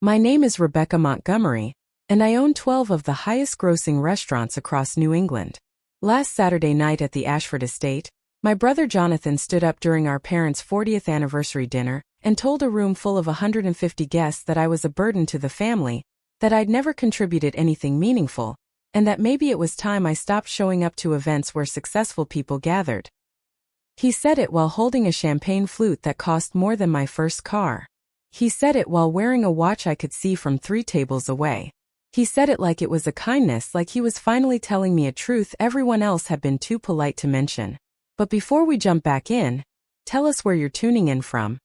My name is Rebecca Montgomery, and I own 12 of the highest-grossing restaurants across New England. Last Saturday night at the Ashford Estate, my brother Jonathan stood up during our parents' 40th anniversary dinner and told a room full of 150 guests that I was a burden to the family, that I'd never contributed anything meaningful, and that maybe it was time I stopped showing up to events where successful people gathered. He said it while holding a champagne flute that cost more than my first car. He said it while wearing a watch I could see from 3 tables away. He said it like it was a kindness, like he was finally telling me a truth everyone else had been too polite to mention. But before we jump back in, tell us where you're tuning in from.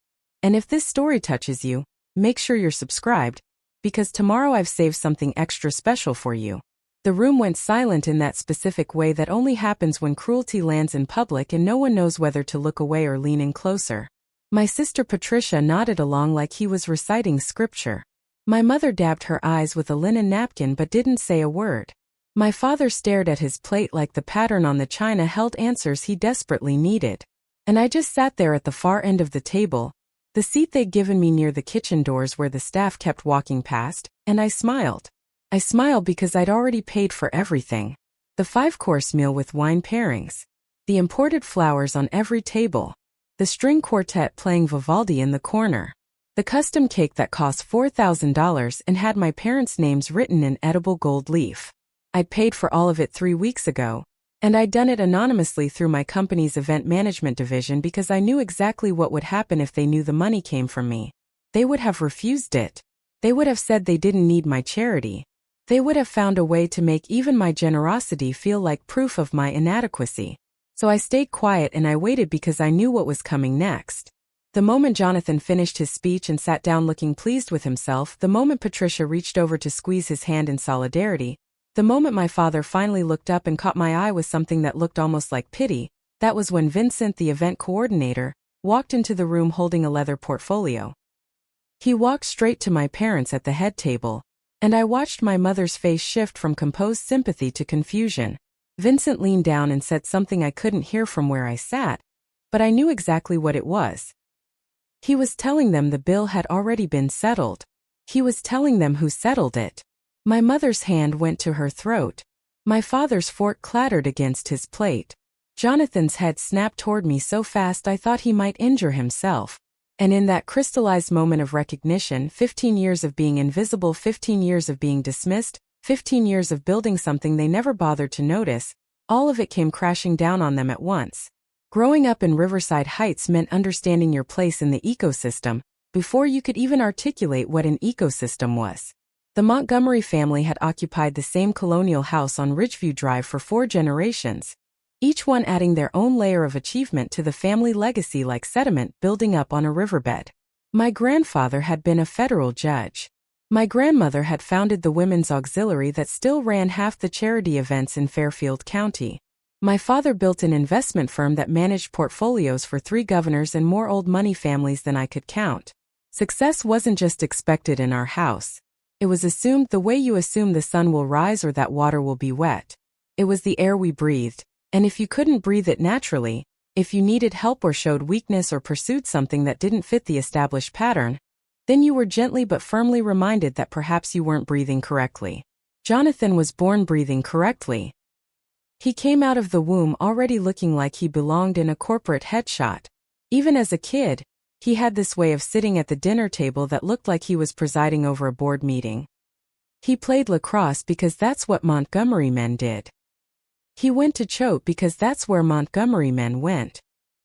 And if this story touches you, make sure you're subscribed, because tomorrow I've saved something extra special for you. The room went silent in that specific way that only happens when cruelty lands in public and no one knows whether to look away or lean in closer. My sister Patricia nodded along like he was reciting scripture. My mother dabbed her eyes with a linen napkin but didn't say a word. My father stared at his plate like the pattern on the china held answers he desperately needed. And I just sat there at the far end of the table, the seat they'd given me near the kitchen doors where the staff kept walking past, and I smiled. I smiled because I'd already paid for everything. The 5-course meal with wine pairings. The imported flowers on every table. The string quartet playing Vivaldi in the corner. The custom cake that cost $4,000 and had my parents' names written in edible gold leaf. I'd paid for all of it 3 weeks ago, and I'd done it anonymously through my company's event management division because I knew exactly what would happen if they knew the money came from me. They would have refused it. They would have said they didn't need my charity. They would have found a way to make even my generosity feel like proof of my inadequacy. So I stayed quiet and I waited because I knew what was coming next. The moment Jonathan finished his speech and sat down looking pleased with himself, the moment Patricia reached over to squeeze his hand in solidarity, the moment my father finally looked up and caught my eye with something that looked almost like pity, that was when Vincent, the event coordinator, walked into the room holding a leather portfolio. He walked straight to my parents at the head table, and I watched my mother's face shift from composed sympathy to confusion. Vincent leaned down and said something I couldn't hear from where I sat, but I knew exactly what it was. He was telling them the bill had already been settled. He was telling them who settled it. My mother's hand went to her throat. My father's fork clattered against his plate. Jonathan's head snapped toward me so fast I thought he might injure himself. And in that crystallized moment of recognition, 15 years of being invisible, 15 years of being dismissed, 15 years of building something they never bothered to notice, all of it came crashing down on them at once. Growing up in Riverside Heights meant understanding your place in the ecosystem, before you could even articulate what an ecosystem was. The Montgomery family had occupied the same colonial house on Ridgeview Drive for 4 generations, each one adding their own layer of achievement to the family legacy like sediment building up on a riverbed. My grandfather had been a federal judge. My grandmother had founded the Women's Auxiliary that still ran half the charity events in Fairfield County. My father built an investment firm that managed portfolios for 3 governors and more old money families than I could count. Success wasn't just expected in our house. It was assumed the way you assume the sun will rise or that water will be wet. It was the air we breathed. And if you couldn't breathe it naturally, if you needed help or showed weakness or pursued something that didn't fit the established pattern, then you were gently but firmly reminded that perhaps you weren't breathing correctly. Jonathan was born breathing correctly. He came out of the womb already looking like he belonged in a corporate headshot. Even as a kid, he had this way of sitting at the dinner table that looked like he was presiding over a board meeting. He played lacrosse because that's what Montgomery men did. He went to Choate because that's where Montgomery men went.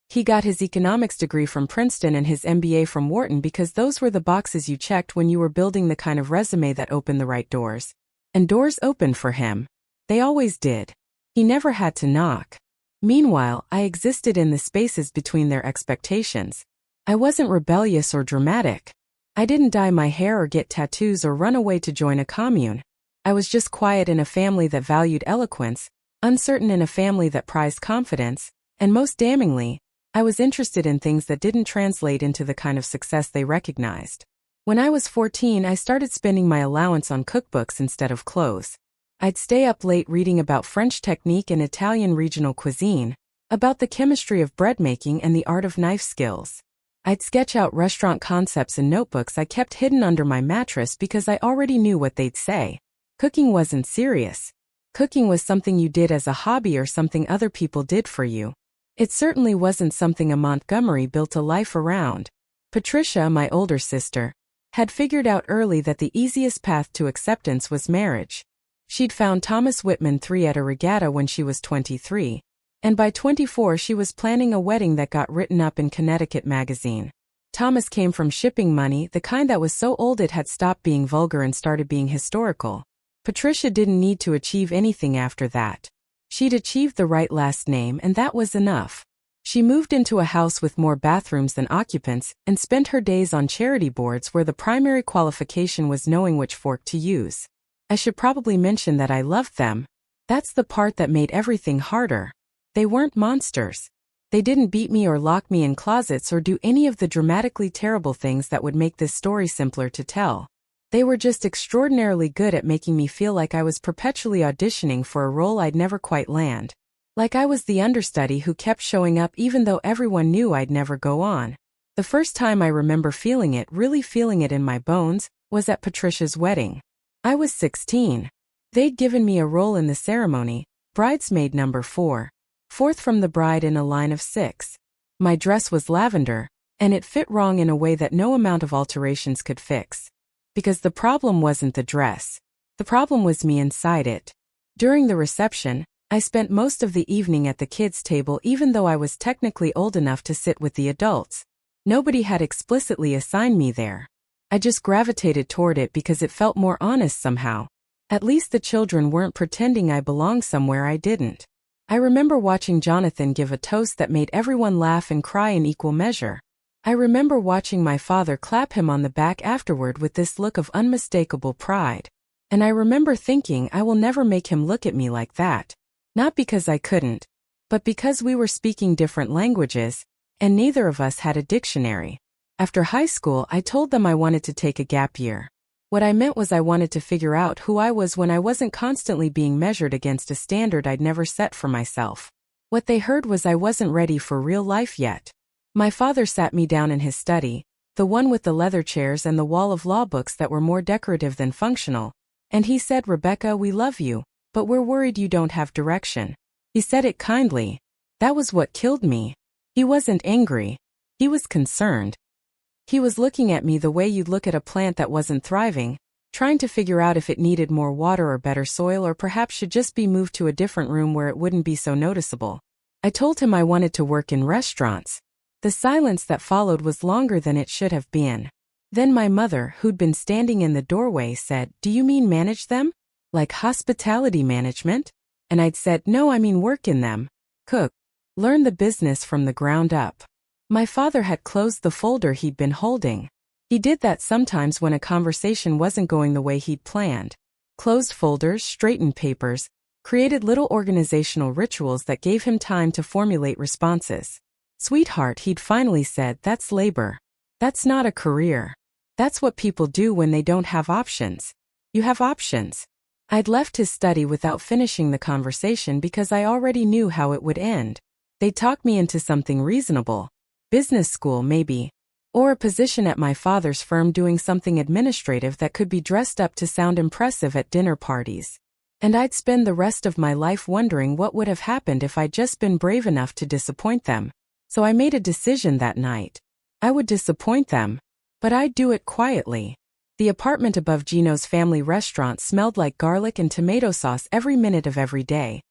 He got his economics degree from Princeton and his MBA from Wharton because those were the boxes you checked when you were building the kind of resume that opened the right doors. And doors opened for him. They always did. He never had to knock. Meanwhile, I existed in the spaces between their expectations. I wasn't rebellious or dramatic. I didn't dye my hair or get tattoos or run away to join a commune. I was just quiet in a family that valued eloquence, uncertain in a family that prized confidence, and most damningly, I was interested in things that didn't translate into the kind of success they recognized. When I was 14, I started spending my allowance on cookbooks instead of clothes. I'd stay up late reading about French technique and Italian regional cuisine, about the chemistry of bread making and the art of knife skills. I'd sketch out restaurant concepts in notebooks I kept hidden under my mattress because I already knew what they'd say. Cooking wasn't serious. Cooking was something you did as a hobby or something other people did for you. It certainly wasn't something a Montgomery built a life around. Patricia, my older sister, had figured out early that the easiest path to acceptance was marriage. She'd found Thomas Whitman III at a regatta when she was 23, and by 24 she was planning a wedding that got written up in Connecticut magazine. Thomas came from shipping money, the kind that was so old it had stopped being vulgar and started being historical. Patricia didn't need to achieve anything after that. She'd achieved the right last name and that was enough. She moved into a house with more bathrooms than occupants and spent her days on charity boards where the primary qualification was knowing which fork to use. I should probably mention that I loved them. That's the part that made everything harder. They weren't monsters. They didn't beat me or lock me in closets or do any of the dramatically terrible things that would make this story simpler to tell. They were just extraordinarily good at making me feel like I was perpetually auditioning for a role I'd never quite land. Like I was the understudy who kept showing up even though everyone knew I'd never go on. The first time I remember feeling it, really feeling it in my bones, was at Patricia's wedding. I was 16. They'd given me a role in the ceremony, bridesmaid number 4. Fourth from the bride in a line of 6. My dress was lavender, and it fit wrong in a way that no amount of alterations could fix. Because the problem wasn't the dress. The problem was me inside it. During the reception, I spent most of the evening at the kids' table even though I was technically old enough to sit with the adults. Nobody had explicitly assigned me there. I just gravitated toward it because it felt more honest somehow. At least the children weren't pretending I belonged somewhere I didn't. I remember watching Jonathan give a toast that made everyone laugh and cry in equal measure. I remember watching my father clap him on the back afterward with this look of unmistakable pride. And I remember thinking I will never make him look at me like that. Not because I couldn't, but because we were speaking different languages, and neither of us had a dictionary. After high school, I told them I wanted to take a gap year. What I meant was I wanted to figure out who I was when I wasn't constantly being measured against a standard I'd never set for myself. What they heard was I wasn't ready for real life yet. My father sat me down in his study, the one with the leather chairs and the wall of law books that were more decorative than functional, and he said, "Rebecca, we love you, but we're worried you don't have direction." He said it kindly. That was what killed me. He wasn't angry. He was concerned. He was looking at me the way you'd look at a plant that wasn't thriving, trying to figure out if it needed more water or better soil or perhaps should just be moved to a different room where it wouldn't be so noticeable. I told him I wanted to work in restaurants. The silence that followed was longer than it should have been. Then my mother, who'd been standing in the doorway, said, "Do you mean manage them? Like hospitality management?" And I'd said, "No, I mean work in them. Cook. Learn the business from the ground up." My father had closed the folder he'd been holding. He did that sometimes when a conversation wasn't going the way he'd planned. Closed folders, straightened papers, created little organizational rituals that gave him time to formulate responses. "Sweetheart," he'd finally said, "that's labor. That's not a career. That's what people do when they don't have options. You have options." I'd left his study without finishing the conversation because I already knew how it would end. They'd talk me into something reasonable. Business school, maybe. Or a position at my father's firm doing something administrative that could be dressed up to sound impressive at dinner parties. And I'd spend the rest of my life wondering what would have happened if I'd just been brave enough to disappoint them. So I made a decision that night. I would disappoint them, but I'd do it quietly. The apartment above Gino's family restaurant smelled like garlic and tomato sauce every minute of every day.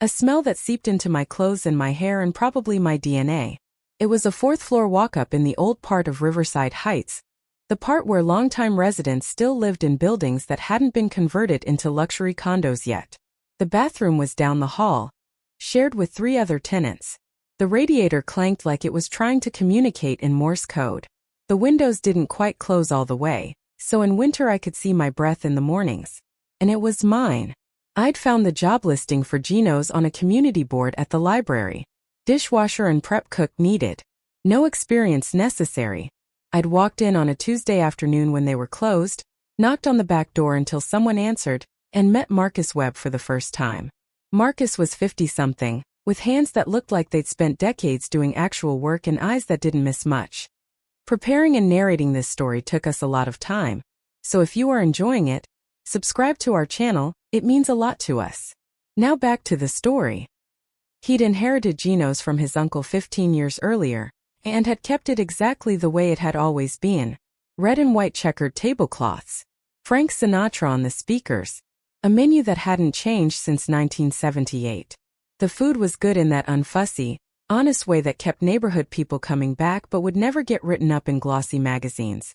A smell that seeped into my clothes and my hair and probably my DNA. It was a fourth-floor walk-up in the old part of Riverside Heights, the part where longtime residents still lived in buildings that hadn't been converted into luxury condos yet. The bathroom was down the hall, shared with 3 other tenants. The radiator clanked like it was trying to communicate in Morse code. The windows didn't quite close all the way, so in winter I could see my breath in the mornings. And it was mine. I'd found the job listing for Gino's on a community board at the library. Dishwasher and prep cook needed. No experience necessary. I'd walked in on a Tuesday afternoon when they were closed, knocked on the back door until someone answered, and met Marcus Webb for the first time. Marcus was 50-something, with hands that looked like they'd spent decades doing actual work and eyes that didn't miss much. Preparing and narrating this story took us a lot of time, so if you are enjoying it, subscribe to our channel, it means a lot to us. Now back to the story. He'd inherited Geno's from his uncle 15 years earlier, and had kept it exactly the way it had always been. Red and white checkered tablecloths. Frank Sinatra on the speakers. A menu that hadn't changed since 1978. The food was good in that unfussy, honest way that kept neighborhood people coming back but would never get written up in glossy magazines.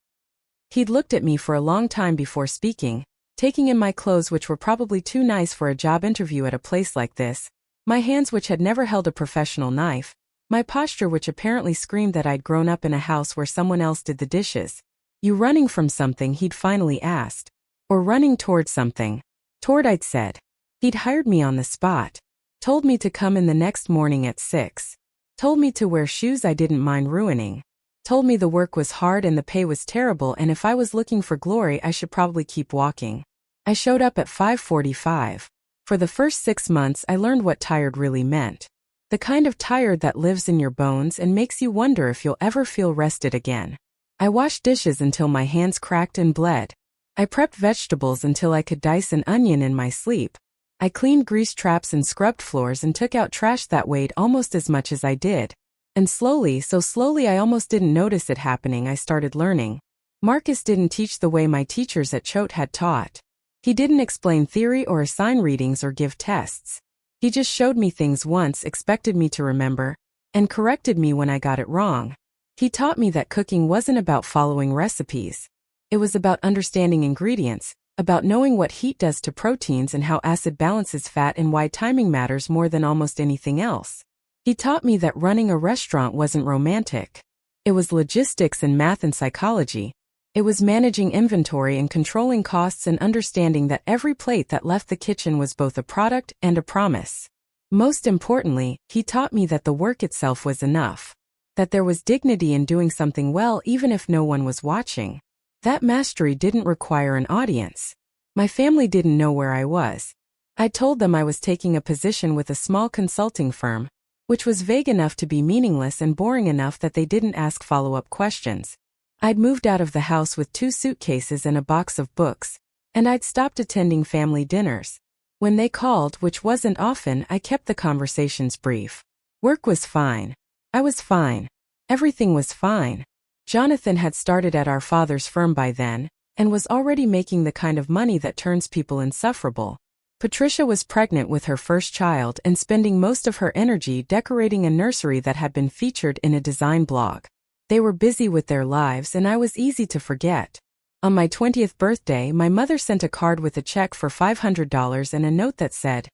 He'd looked at me for a long time before speaking, taking in my clothes which were probably too nice for a job interview at a place like this, my hands which had never held a professional knife, my posture which apparently screamed that I'd grown up in a house where someone else did the dishes. You running from something, he'd finally asked. Or running toward something. Toward, I'd said. He'd hired me on the spot. Told me to come in the next morning at 6. Told me to wear shoes I didn't mind ruining. Told me the work was hard and the pay was terrible, and if I was looking for glory I should probably keep walking. I showed up at 5:45. For the first 6 months I learned what tired really meant. The kind of tired that lives in your bones and makes you wonder if you'll ever feel rested again. I washed dishes until my hands cracked and bled. I prepped vegetables until I could dice an onion in my sleep. I cleaned grease traps and scrubbed floors and took out trash that weighed almost as much as I did. And slowly, so slowly I almost didn't notice it happening, I started learning. Marcus didn't teach the way my teachers at Choate had taught. He didn't explain theory or assign readings or give tests. He just showed me things once, expected me to remember, and corrected me when I got it wrong. He taught me that cooking wasn't about following recipes. It was about understanding ingredients, about knowing what heat does to proteins and how acid balances fat and why timing matters more than almost anything else. He taught me that running a restaurant wasn't romantic. It was logistics and math and psychology. It was managing inventory and controlling costs and understanding that every plate that left the kitchen was both a product and a promise. Most importantly, he taught me that the work itself was enough. That there was dignity in doing something well even if no one was watching. That mastery didn't require an audience. My family didn't know where I was. I told them I was taking a position with a small consulting firm, which was vague enough to be meaningless and boring enough that they didn't ask follow-up questions. I'd moved out of the house with 2 suitcases and a box of books, and I'd stopped attending family dinners. When they called, which wasn't often, I kept the conversations brief. Work was fine. I was fine. Everything was fine. Jonathan had started at our father's firm by then, and was already making the kind of money that turns people insufferable. Patricia was pregnant with her first child and spending most of her energy decorating a nursery that had been featured in a design blog. They were busy with their lives and I was easy to forget. On my 20th birthday, my mother sent a card with a check for $500 and a note that said,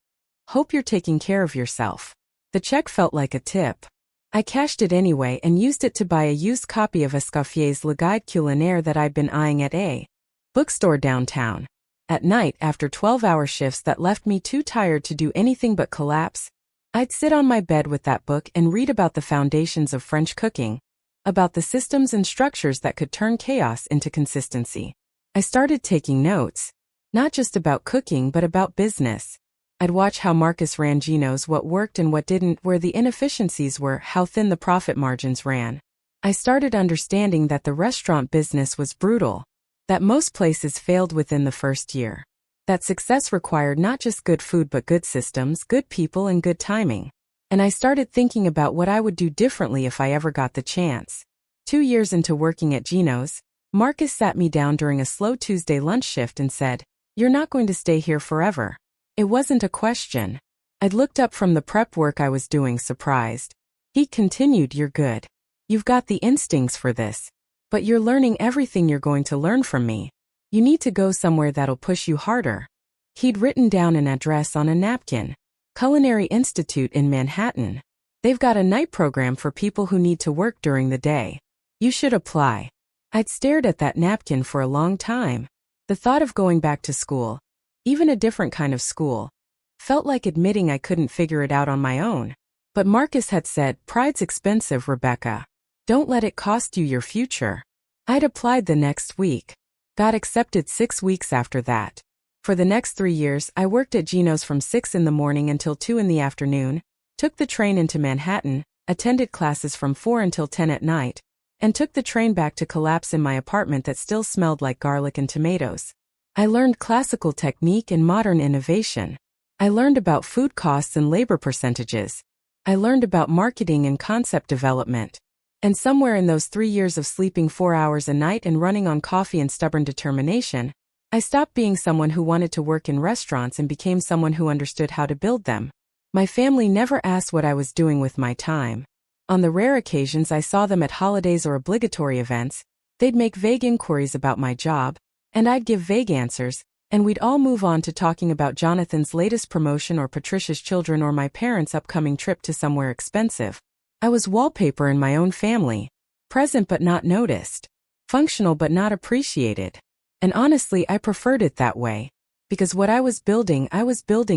"Hope you're taking care of yourself." The check felt like a tip. I cashed it anyway and used it to buy a used copy of Escoffier's Le Guide Culinaire that I'd been eyeing at a bookstore downtown. At night, after 12-hour shifts that left me too tired to do anything but collapse, I'd sit on my bed with that book and read about the foundations of French cooking, about the systems and structures that could turn chaos into consistency. I started taking notes, not just about cooking but about business. I'd watch how Marcus ran Geno's, what worked and what didn't, where the inefficiencies were, how thin the profit margins ran. I started understanding that the restaurant business was brutal, that most places failed within the first year, that success required not just good food but good systems, good people and good timing. And I started thinking about what I would do differently if I ever got the chance. 2 years into working at Geno's, Marcus sat me down during a slow Tuesday lunch shift and said, "You're not going to stay here forever." It wasn't a question. I'd looked up from the prep work I was doing, surprised. He continued, "You're good. You've got the instincts for this. But you're learning everything you're going to learn from me. You need to go somewhere that'll push you harder." He'd written down an address on a napkin. Culinary Institute in Manhattan. They've got a night program for people who need to work during the day. You should apply. I'd stared at that napkin for a long time. The thought of going back to school, even a different kind of school, felt like admitting I couldn't figure it out on my own. But Marcus had said, "Pride's expensive, Rebecca. Don't let it cost you your future." I'd applied the next week. Got accepted 6 weeks after that. For the next 3 years, I worked at Geno's from 6 in the morning until 2 in the afternoon, took the train into Manhattan, attended classes from 4 until 10 at night, and took the train back to collapse in my apartment that still smelled like garlic and tomatoes. I learned classical technique and modern innovation. I learned about food costs and labor percentages. I learned about marketing and concept development. And somewhere in those 3 years of sleeping 4 hours a night and running on coffee and stubborn determination, I stopped being someone who wanted to work in restaurants and became someone who understood how to build them. My family never asked what I was doing with my time. On the rare occasions I saw them at holidays or obligatory events, they'd make vague inquiries about my job, and I'd give vague answers, and we'd all move on to talking about Jonathan's latest promotion or Patricia's children or my parents' upcoming trip to somewhere expensive. I was wallpaper in my own family, present but not noticed, functional but not appreciated. And honestly, I preferred it that way, because what I was building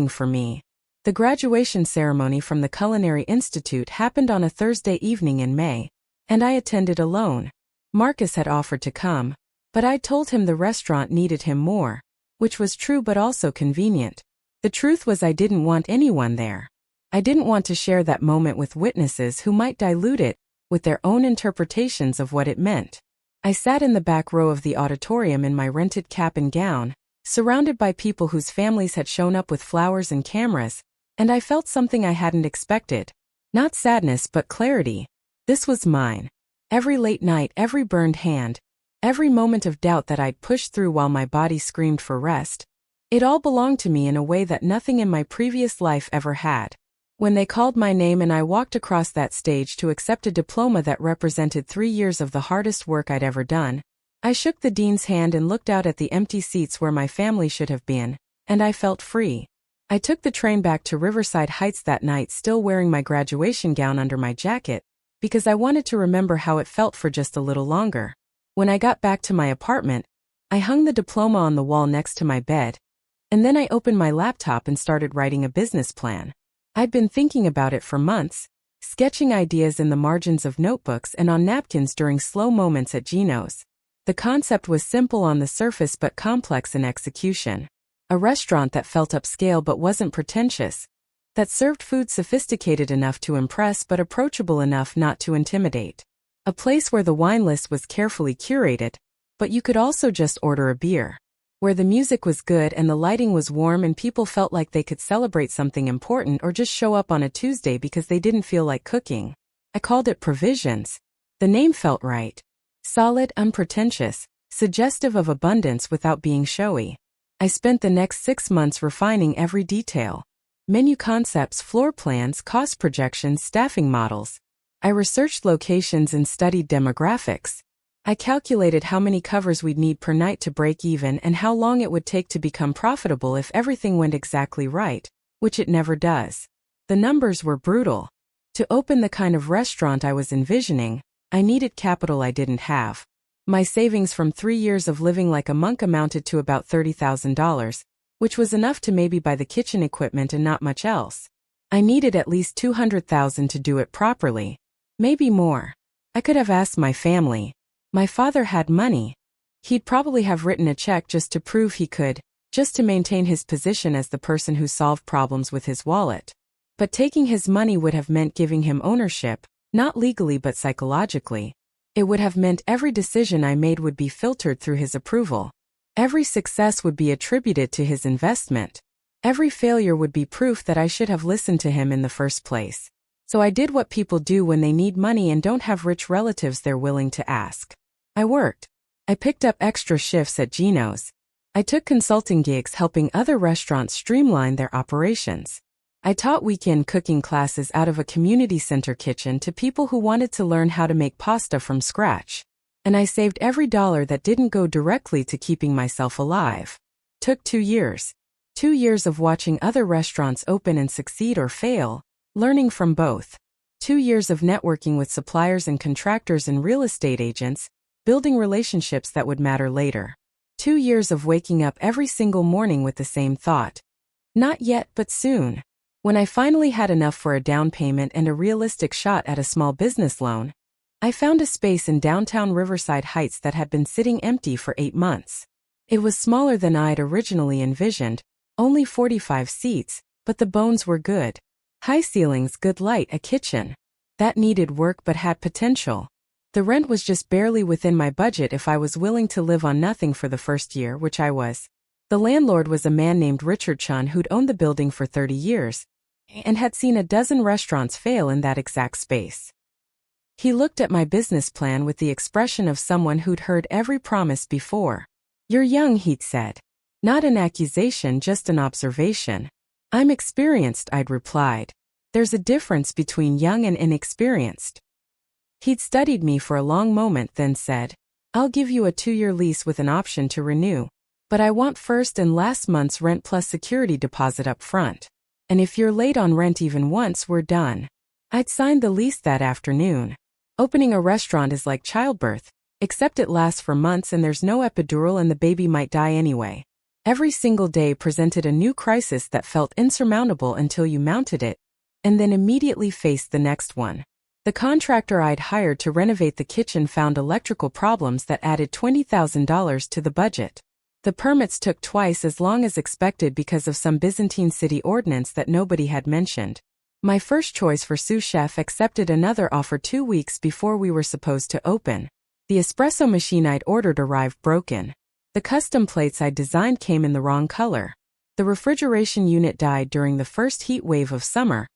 for me. The graduation ceremony from the Culinary Institute happened on a Thursday evening in May, and I attended alone. Marcus had offered to come, but I told him the restaurant needed him more, which was true but also convenient. The truth was I didn't want anyone there. I didn't want to share that moment with witnesses who might dilute it with their own interpretations of what it meant. I sat in the back row of the auditorium in my rented cap and gown, surrounded by people whose families had shown up with flowers and cameras, and I felt something I hadn't expected. Not sadness but clarity. This was mine. Every late night, every burned hand, every moment of doubt that I'd pushed through while my body screamed for rest. It all belonged to me in a way that nothing in my previous life ever had. When they called my name and I walked across that stage to accept a diploma that represented 3 years of the hardest work I'd ever done, I shook the dean's hand and looked out at the empty seats where my family should have been, and I felt free. I took the train back to Riverside Heights that night still wearing my graduation gown under my jacket, because I wanted to remember how it felt for just a little longer. When I got back to my apartment, I hung the diploma on the wall next to my bed, and then I opened my laptop and started writing a business plan. I'd been thinking about it for months, sketching ideas in the margins of notebooks and on napkins during slow moments at Gino's. The concept was simple on the surface but complex in execution. A restaurant that felt upscale but wasn't pretentious, that served food sophisticated enough to impress but approachable enough not to intimidate. A place where the wine list was carefully curated, but you could also just order a beer. Where the music was good and the lighting was warm and people felt like they could celebrate something important or just show up on a Tuesday because they didn't feel like cooking. I called it Provisions. The name felt right. Solid, unpretentious, suggestive of abundance without being showy. I spent the next 6 months refining every detail. Menu concepts, floor plans, cost projections, staffing models. I researched locations and studied demographics. I calculated how many covers we'd need per night to break even and how long it would take to become profitable if everything went exactly right, which it never does. The numbers were brutal. To open the kind of restaurant I was envisioning, I needed capital I didn't have. My savings from 3 years of living like a monk amounted to about $30,000, which was enough to maybe buy the kitchen equipment and not much else. I needed at least $200,000 to do it properly. Maybe more. I could have asked my family. My father had money. He'd probably have written a check just to prove he could, just to maintain his position as the person who solved problems with his wallet. But taking his money would have meant giving him ownership, not legally but psychologically. It would have meant every decision I made would be filtered through his approval. Every success would be attributed to his investment. Every failure would be proof that I should have listened to him in the first place. So I did what people do when they need money and don't have rich relatives they're willing to ask. I worked. I picked up extra shifts at Gino's. I took consulting gigs helping other restaurants streamline their operations. I taught weekend cooking classes out of a community center kitchen to people who wanted to learn how to make pasta from scratch. And I saved every dollar that didn't go directly to keeping myself alive. Took 2 years. 2 years of watching other restaurants open and succeed or fail, learning from both. 2 years of networking with suppliers and contractors and real estate agents, building relationships that would matter later. 2 years of waking up every single morning with the same thought. Not yet, but soon. When I finally had enough for a down payment and a realistic shot at a small business loan, I found a space in downtown Riverside Heights that had been sitting empty for 8 months. It was smaller than I'd originally envisioned, only 45 seats, but the bones were good. High ceilings, good light, a kitchen. That needed work but had potential. The rent was just barely within my budget if I was willing to live on nothing for the first year, which I was. The landlord was a man named Richard Chun who'd owned the building for 30 years and had seen a dozen restaurants fail in that exact space. He looked at my business plan with the expression of someone who'd heard every promise before. "You're young," he'd said. Not an accusation, just an observation. "I'm experienced," I'd replied. "There's a difference between young and inexperienced." He'd studied me for a long moment, then said, "I'll give you a 2-year lease with an option to renew. But I want first and last month's rent plus security deposit up front. And if you're late on rent even once, we're done." I'd signed the lease that afternoon. Opening a restaurant is like childbirth, except it lasts for months and there's no epidural and the baby might die anyway. Every single day presented a new crisis that felt insurmountable until you mounted it, and then immediately faced the next one. The contractor I'd hired to renovate the kitchen found electrical problems that added $20,000 to the budget. The permits took twice as long as expected because of some Byzantine city ordinance that nobody had mentioned. My first choice for sous chef accepted another offer 2 weeks before we were supposed to open. The espresso machine I'd ordered arrived broken. The custom plates I'd designed came in the wrong color. The refrigeration unit died during the first heat wave of summer,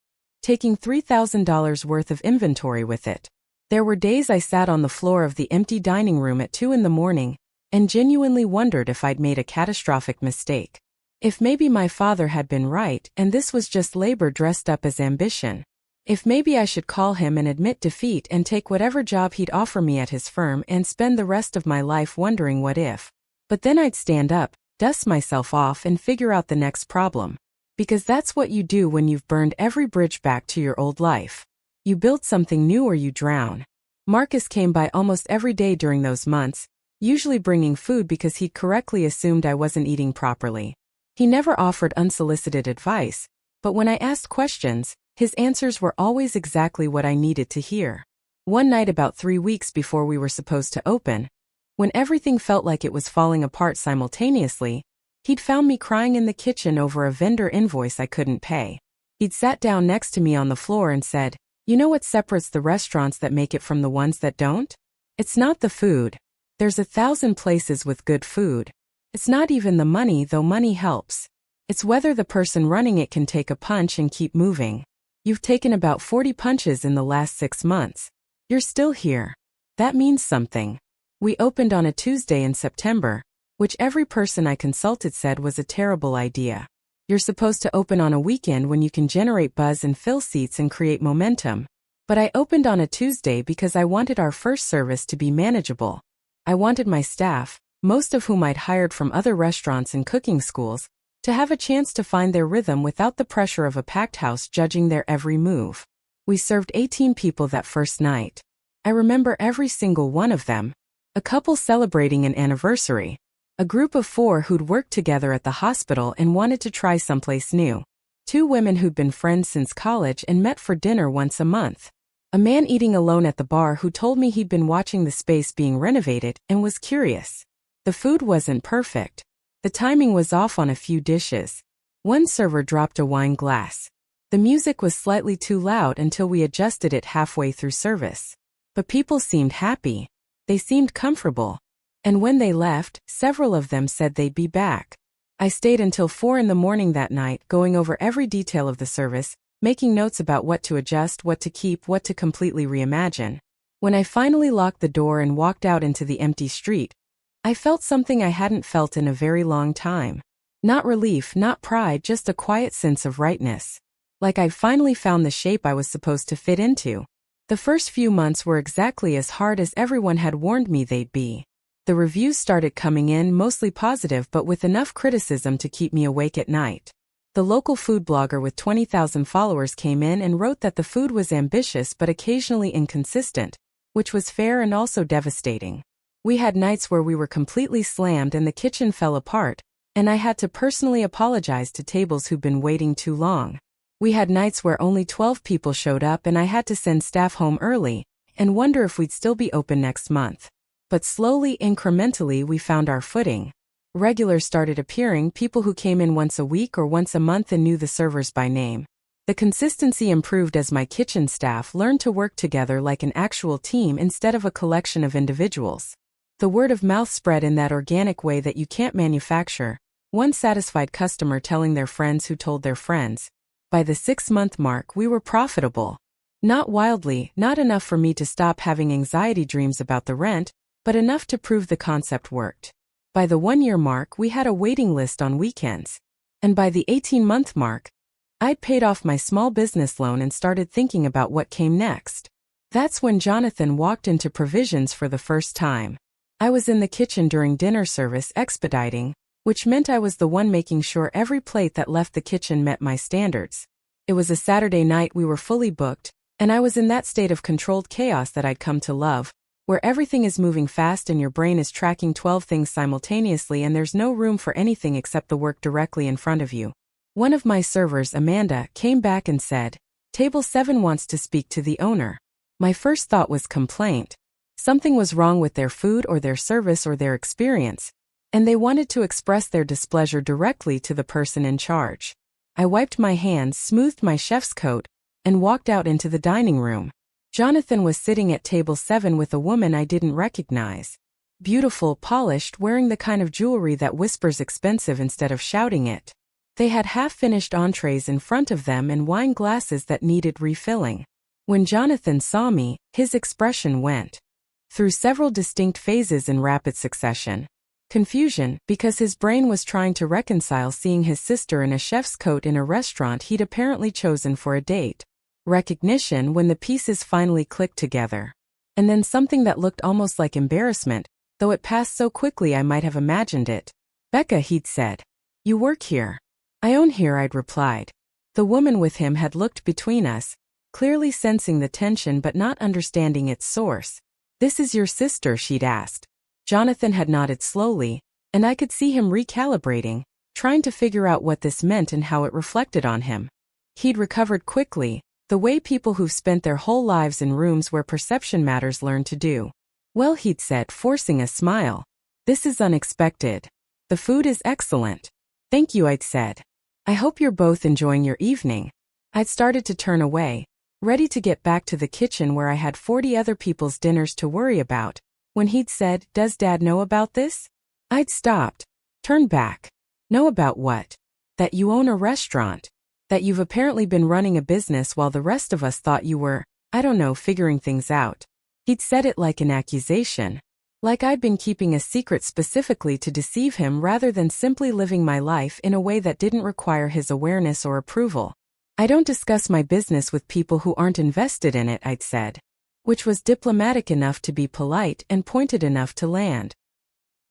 taking $3,000 worth of inventory with it. There were days I sat on the floor of the empty dining room at 2 in the morning and genuinely wondered if I'd made a catastrophic mistake. If maybe my father had been right and this was just labor dressed up as ambition. If maybe I should call him and admit defeat and take whatever job he'd offer me at his firm and spend the rest of my life wondering what if. But then I'd stand up, dust myself off and figure out the next problem. Because that's what you do when you've burned every bridge back to your old life. You build something new or you drown. Marcus came by almost every day during those months, usually bringing food because he'd correctly assumed I wasn't eating properly. He never offered unsolicited advice, but when I asked questions, his answers were always exactly what I needed to hear. One night about 3 weeks before we were supposed to open, when everything felt like it was falling apart simultaneously, he'd found me crying in the kitchen over a vendor invoice I couldn't pay. He'd sat down next to me on the floor and said, "You know what separates the restaurants that make it from the ones that don't? It's not the food. There's 1,000 places with good food. It's not even the money, though money helps. It's whether the person running it can take a punch and keep moving. You've taken about 40 punches in the last 6 months. You're still here. That means something." We opened on a Tuesday in September, which every person I consulted said was a terrible idea. You're supposed to open on a weekend when you can generate buzz and fill seats and create momentum. But I opened on a Tuesday because I wanted our first service to be manageable. I wanted my staff, most of whom I'd hired from other restaurants and cooking schools, to have a chance to find their rhythm without the pressure of a packed house judging their every move. We served 18 people that first night. I remember every single one of them. A couple celebrating an anniversary. A group of 4 who'd worked together at the hospital and wanted to try someplace new. 2 women who'd been friends since college and met for dinner once a month. A man eating alone at the bar who told me he'd been watching the space being renovated and was curious. The food wasn't perfect. The timing was off on a few dishes. One server dropped a wine glass. The music was slightly too loud until we adjusted it halfway through service. But people seemed happy. They seemed comfortable. And when they left, several of them said they'd be back. I stayed until 4 in the morning that night, going over every detail of the service, making notes about what to adjust, what to keep, what to completely reimagine. When I finally locked the door and walked out into the empty street, I felt something I hadn't felt in a very long time. Not relief, not pride, just a quiet sense of rightness. Like I'd finally found the shape I was supposed to fit into. The first few months were exactly as hard as everyone had warned me they'd be. The reviews started coming in, mostly positive but with enough criticism to keep me awake at night. The local food blogger with 20,000 followers came in and wrote that the food was ambitious but occasionally inconsistent, which was fair and also devastating. We had nights where we were completely slammed and the kitchen fell apart, and I had to personally apologize to tables who'd been waiting too long. We had nights where only 12 people showed up and I had to send staff home early and wonder if we'd still be open next month. But slowly, incrementally, we found our footing. Regulars started appearing, people who came in once a week or once a month and knew the servers by name. The consistency improved as my kitchen staff learned to work together like an actual team instead of a collection of individuals. The word of mouth spread in that organic way that you can't manufacture, one satisfied customer telling their friends who told their friends. By the 6-month mark, we were profitable. Not wildly, not enough for me to stop having anxiety dreams about the rent, but enough to prove the concept worked. By the 1-year mark, we had a waiting list on weekends. And by the 18-month mark, I'd paid off my small business loan and started thinking about what came next. That's when Jonathan walked into provisions for the first time. I was in the kitchen during dinner service expediting, which meant I was the one making sure every plate that left the kitchen met my standards. It was a Saturday night, we were fully booked, and I was in that state of controlled chaos that I'd come to love, where everything is moving fast and your brain is tracking 12 things simultaneously and there's no room for anything except the work directly in front of you. One of my servers, Amanda, came back and said, "Table 7 wants to speak to the owner." My first thought was complaint. Something was wrong with their food or their service or their experience, and they wanted to express their displeasure directly to the person in charge. I wiped my hands, smoothed my chef's coat, and walked out into the dining room. Jonathan was sitting at table 7 with a woman I didn't recognize. Beautiful, polished, wearing the kind of jewelry that whispers expensive instead of shouting it. They had half-finished entrees in front of them and wine glasses that needed refilling. When Jonathan saw me, his expression went through several distinct phases in rapid succession. Confusion, because his brain was trying to reconcile seeing his sister in a chef's coat in a restaurant he'd apparently chosen for a date. Recognition when the pieces finally clicked together. And then something that looked almost like embarrassment, though it passed so quickly I might have imagined it. "Becca," he'd said. "You work here." "I own here," I'd replied. The woman with him had looked between us, clearly sensing the tension but not understanding its source. "This is your sister?" she'd asked. Jonathan had nodded slowly, and I could see him recalibrating, trying to figure out what this meant and how it reflected on him. He'd recovered quickly, the way people who've spent their whole lives in rooms where perception matters learn to do. "Well," he'd said, forcing a smile. "This is unexpected. The food is excellent." "Thank you," I'd said. "I hope you're both enjoying your evening." I'd started to turn away, ready to get back to the kitchen where I had 40 other people's dinners to worry about, when he'd said, "Does Dad know about this?" I'd stopped, turned back. "Know about what?" "That you own a restaurant. That you've apparently been running a business while the rest of us thought you were, I don't know, figuring things out." He'd said it like an accusation. Like I'd been keeping a secret specifically to deceive him rather than simply living my life in a way that didn't require his awareness or approval. "I don't discuss my business with people who aren't invested in it," I'd said. Which was diplomatic enough to be polite and pointed enough to land.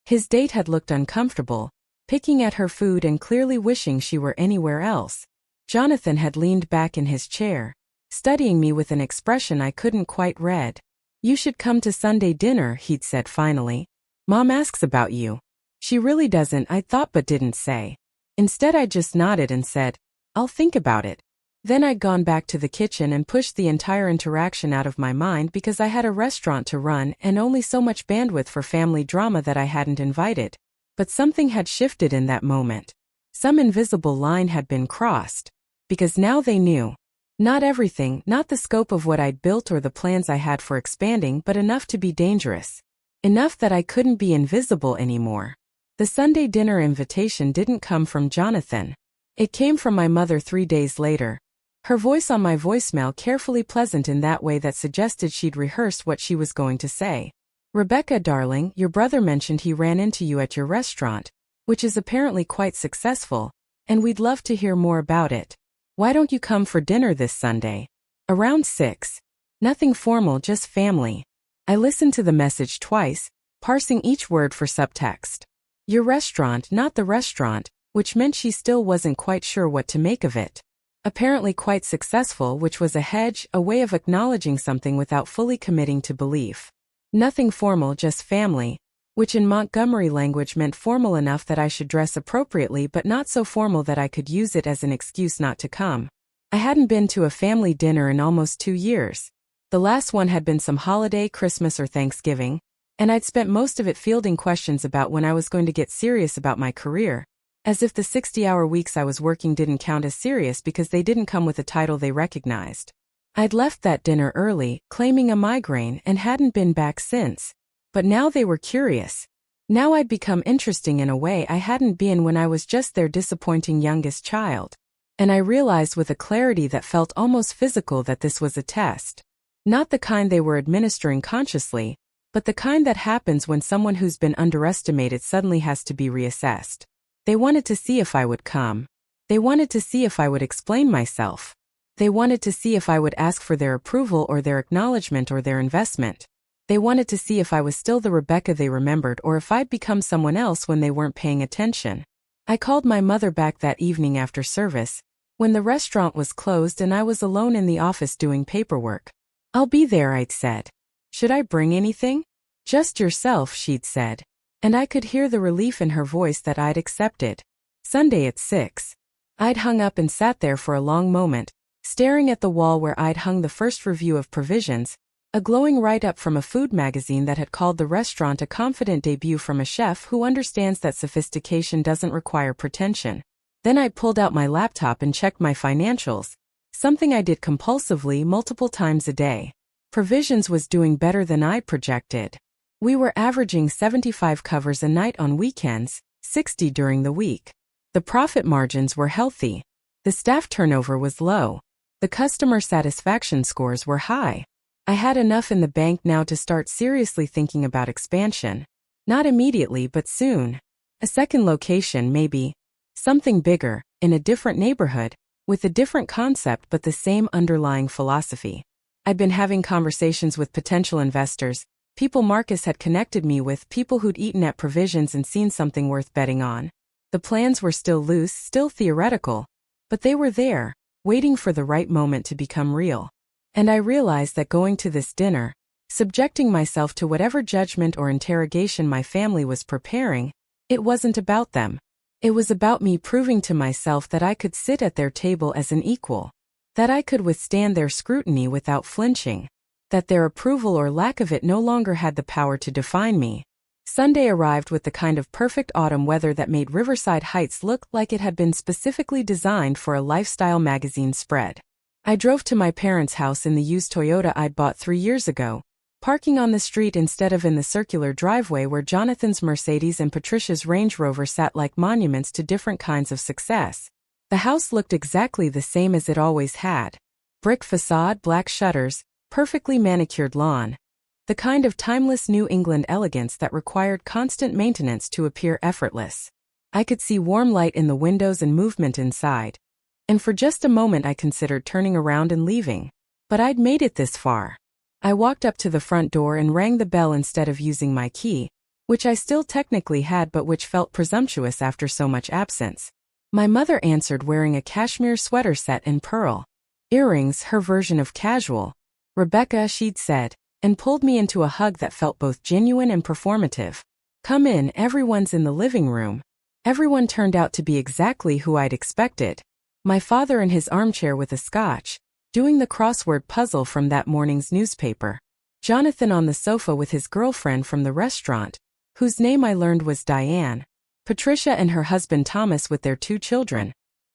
His date had looked uncomfortable, picking at her food and clearly wishing she were anywhere else. Jonathan had leaned back in his chair, studying me with an expression I couldn't quite read. "You should come to Sunday dinner," he'd said finally. "Mom asks about you." "She really doesn't," I thought but didn't say. Instead I just nodded and said, "I'll think about it." Then I'd gone back to the kitchen and pushed the entire interaction out of my mind because I had a restaurant to run and only so much bandwidth for family drama that I hadn't invited. But something had shifted in that moment. Some invisible line had been crossed. Because now they knew. Not everything, not the scope of what I'd built or the plans I had for expanding, but enough to be dangerous. Enough that I couldn't be invisible anymore. The Sunday dinner invitation didn't come from Jonathan. It came from my mother 3 days later. Her voice on my voicemail carefully pleasant in that way that suggested she'd rehearsed what she was going to say. "Rebecca, darling, your brother mentioned he ran into you at your restaurant, which is apparently quite successful, and we'd love to hear more about it. Why don't you come for dinner this Sunday? Around 6. Nothing formal, just family." I listened to the message twice, parsing each word for subtext. Your restaurant, not the restaurant, which meant she still wasn't quite sure what to make of it. Apparently quite successful, which was a hedge, a way of acknowledging something without fully committing to belief. Nothing formal, just family, which in Montgomery language meant formal enough that I should dress appropriately but not so formal that I could use it as an excuse not to come. I hadn't been to a family dinner in almost 2 years. The last one had been some holiday, Christmas or Thanksgiving, and I'd spent most of it fielding questions about when I was going to get serious about my career, As if the 60-hour weeks I was working didn't count as serious because they didn't come with a title they recognized. I'd left that dinner early, claiming a migraine, and hadn't been back since. But now they were curious. Now I'd become interesting in a way I hadn't been when I was just their disappointing youngest child. And I realized with a clarity that felt almost physical that this was a test. Not the kind they were administering consciously, but the kind that happens when someone who's been underestimated suddenly has to be reassessed. They wanted to see if I would come. They wanted to see if I would explain myself. They wanted to see if I would ask for their approval or their acknowledgement or their investment. They wanted to see if I was still the Rebecca they remembered or if I'd become someone else when they weren't paying attention. I called my mother back that evening after service, when the restaurant was closed and I was alone in the office doing paperwork. "I'll be there," I'd said. "Should I bring anything?" "Just yourself," she'd said. And I could hear the relief in her voice that I'd accepted. Sunday at 6. I'd hung up and sat there for a long moment, staring at the wall where I'd hung the first review of Provisions, a glowing write-up from a food magazine that had called the restaurant a confident debut from a chef who understands that sophistication doesn't require pretension. Then I pulled out my laptop and checked my financials, something I did compulsively multiple times a day. Provisions was doing better than I'd projected. We were averaging 75 covers a night on weekends, 60 during the week. The profit margins were healthy. The staff turnover was low. The customer satisfaction scores were high. I had enough in the bank now to start seriously thinking about expansion. Not immediately, but soon. A second location, maybe. Something bigger, in a different neighborhood, with a different concept but the same underlying philosophy. I'd been having conversations with potential investors, people Marcus had connected me with, people who'd eaten at Provisions and seen something worth betting on. The plans were still loose, still theoretical, but they were there, waiting for the right moment to become real. And I realized that going to this dinner, subjecting myself to whatever judgment or interrogation my family was preparing, it wasn't about them. It was about me proving to myself that I could sit at their table as an equal, that I could withstand their scrutiny without flinching, that their approval or lack of it no longer had the power to define me. Sunday arrived with the kind of perfect autumn weather that made Riverside Heights look like it had been specifically designed for a lifestyle magazine spread. I drove to my parents' house in the used Toyota I'd bought 3 years ago, parking on the street instead of in the circular driveway where Jonathan's Mercedes and Patricia's Range Rover sat like monuments to different kinds of success. The house looked exactly the same as it always had. Brick facade, black shutters, perfectly manicured lawn. The kind of timeless New England elegance that required constant maintenance to appear effortless. I could see warm light in the windows and movement inside. And for just a moment I considered turning around and leaving. But I'd made it this far. I walked up to the front door and rang the bell instead of using my key, which I still technically had but which felt presumptuous after so much absence. My mother answered wearing a cashmere sweater set in pearl earrings, her version of casual. "Rebecca," she'd said, and pulled me into a hug that felt both genuine and performative. "Come in, everyone's in the living room." Everyone turned out to be exactly who I'd expected. My father in his armchair with a scotch, doing the crossword puzzle from that morning's newspaper. Jonathan on the sofa with his girlfriend from the restaurant, whose name I learned was Diane. Patricia and her husband Thomas with their 2 children,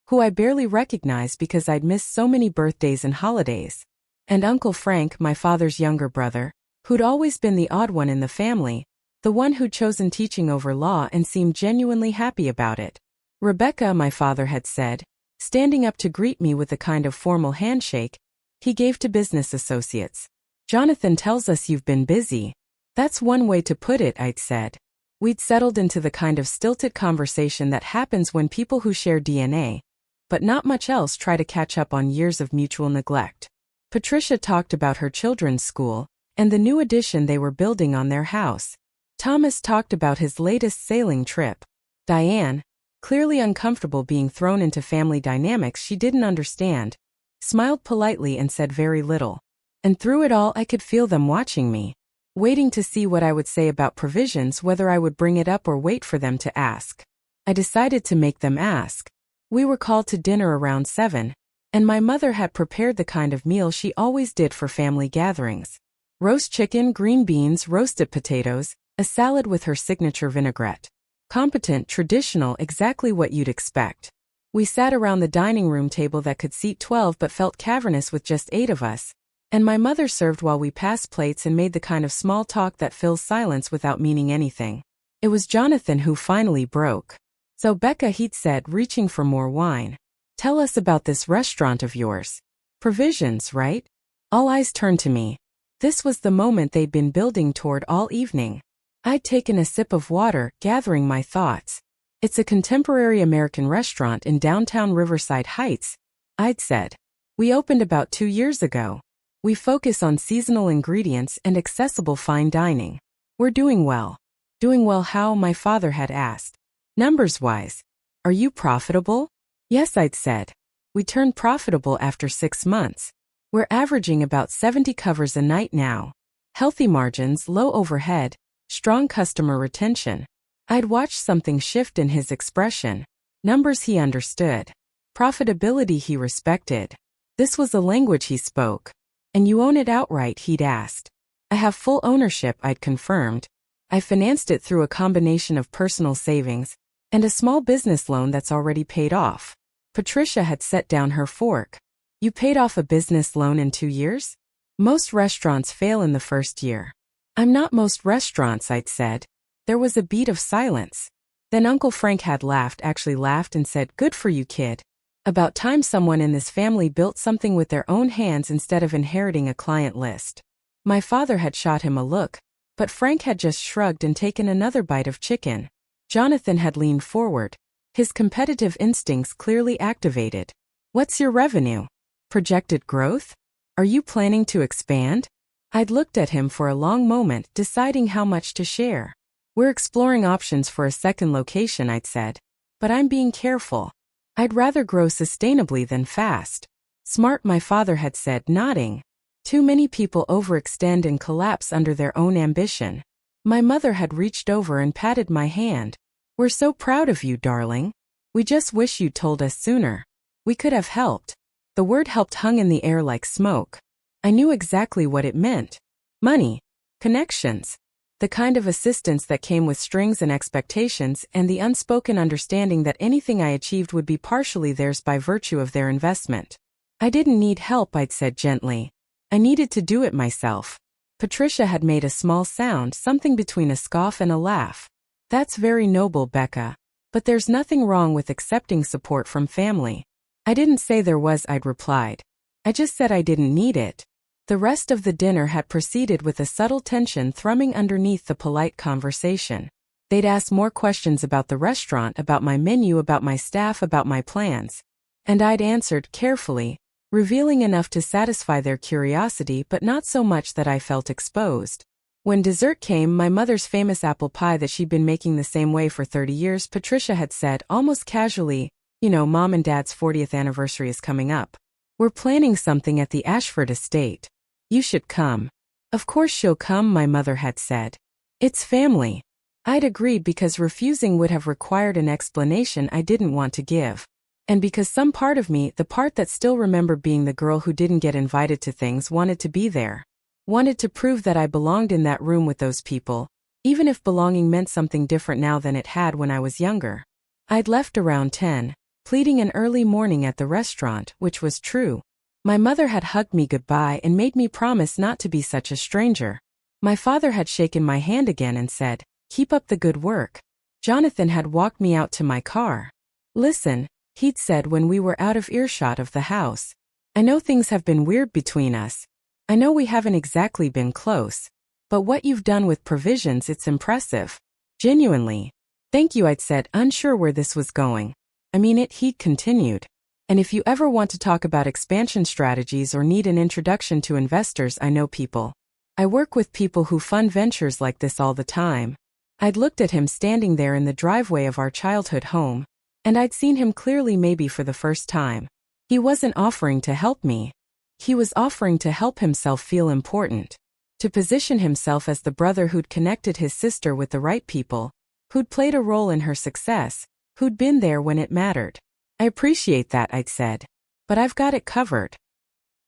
who I barely recognized because I'd missed so many birthdays and holidays. And Uncle Frank, my father's younger brother, who'd always been the odd one in the family, the one who'd chosen teaching over law and seemed genuinely happy about it. "Rebecca," my father had said, standing up to greet me with a kind of formal handshake he gave to business associates. "Jonathan tells us you've been busy." "That's one way to put it," I'd said. We'd settled into the kind of stilted conversation that happens when people who share DNA, but not much else, try to catch up on years of mutual neglect. Patricia talked about her children's school and the new addition they were building on their house. Thomas talked about his latest sailing trip. Diane, clearly uncomfortable being thrown into family dynamics she didn't understand, smiled politely and said very little. And through it all I could feel them watching me, waiting to see what I would say about Provisions, whether I would bring it up or wait for them to ask. I decided to make them ask. We were called to dinner around 7. And my mother had prepared the kind of meal she always did for family gatherings. Roast chicken, green beans, roasted potatoes, a salad with her signature vinaigrette. Competent, traditional, exactly what you'd expect. We sat around the dining room table that could seat 12 but felt cavernous with just 8 of us, and my mother served while we passed plates and made the kind of small talk that fills silence without meaning anything. It was Jonathan who finally broke. "So Becca," he'd said, reaching for more wine. "Tell us about this restaurant of yours. Provisions, right?" All eyes turned to me. This was the moment they'd been building toward all evening. I'd taken a sip of water, gathering my thoughts. "It's a contemporary American restaurant in downtown Riverside Heights," I'd said. "We opened about 2 years ago. We focus on seasonal ingredients and accessible fine dining. We're doing well." "Doing well how?" my father had asked. "Numbers-wise. Are you profitable?" "Yes," I'd said. "We turned profitable after 6 months. We're averaging about 70 covers a night now. Healthy margins, low overhead, strong customer retention." I'd watched something shift in his expression. Numbers he understood. Profitability he respected. This was the language he spoke. "And you own it outright?" he'd asked. "I have full ownership," I'd confirmed. "I financed it through a combination of personal savings and a small business loan that's already paid off." Patricia had set down her fork. "You paid off a business loan in 2 years? Most restaurants fail in the first year." "I'm not most restaurants," I'd said. There was a beat of silence. Then Uncle Frank had actually laughed and said, "Good for you, kid. About time someone in this family built something with their own hands instead of inheriting a client list." My father had shot him a look, but Frank had just shrugged and taken another bite of chicken. Jonathan had leaned forward, his competitive instincts clearly activated. "What's your revenue? Projected growth? Are you planning to expand?" I'd looked at him for a long moment, deciding how much to share. "We're exploring options for a second location," I'd said. "But I'm being careful. I'd rather grow sustainably than fast." "Smart," my father had said, nodding. "Too many people overextend and collapse under their own ambition." My mother had reached over and patted my hand. "We're so proud of you, darling. We just wish you'd told us sooner. We could have helped." The word helped hung in the air like smoke. I knew exactly what it meant. Money. Connections. The kind of assistance that came with strings and expectations, and the unspoken understanding that anything I achieved would be partially theirs by virtue of their investment. "I didn't need help," I'd said gently. "I needed to do it myself." Patricia had made a small sound, something between a scoff and a laugh. "That's very noble, Becca. But there's nothing wrong with accepting support from family." "I didn't say there was," I'd replied. "I just said I didn't need it." The rest of the dinner had proceeded with a subtle tension thrumming underneath the polite conversation. They'd ask more questions about the restaurant, about my menu, about my staff, about my plans. And I'd answered carefully, revealing enough to satisfy their curiosity but not so much that I felt exposed. When dessert came, my mother's famous apple pie that she'd been making the same way for 30 years, Patricia had said, almost casually, "You know, Mom and Dad's 40th anniversary is coming up. We're planning something at the Ashford Estate. You should come." "Of course she'll come," my mother had said. "It's family." I'd agreed because refusing would have required an explanation I didn't want to give. And because some part of me, the part that still remembered being the girl who didn't get invited to things, wanted to be there. Wanted to prove that I belonged in that room with those people, even if belonging meant something different now than it had when I was younger. I'd left around 10, pleading an early morning at the restaurant, which was true. My mother had hugged me goodbye and made me promise not to be such a stranger. My father had shaken my hand again and said, "Keep up the good work." Jonathan had walked me out to my car. "Listen," he'd said when we were out of earshot of the house. "I know things have been weird between us. I know we haven't exactly been close. But what you've done with Provisions, it's impressive. Genuinely." "Thank you," I'd said, unsure where this was going. "I mean it," he'd continued. "And if you ever want to talk about expansion strategies or need an introduction to investors, I know people. I work with people who fund ventures like this all the time." I'd looked at him standing there in the driveway of our childhood home, and I'd seen him clearly, maybe for the first time. He wasn't offering to help me. He was offering to help himself feel important. To position himself as the brother who'd connected his sister with the right people, who'd played a role in her success, who'd been there when it mattered. "I appreciate that," I'd said. "But I've got it covered."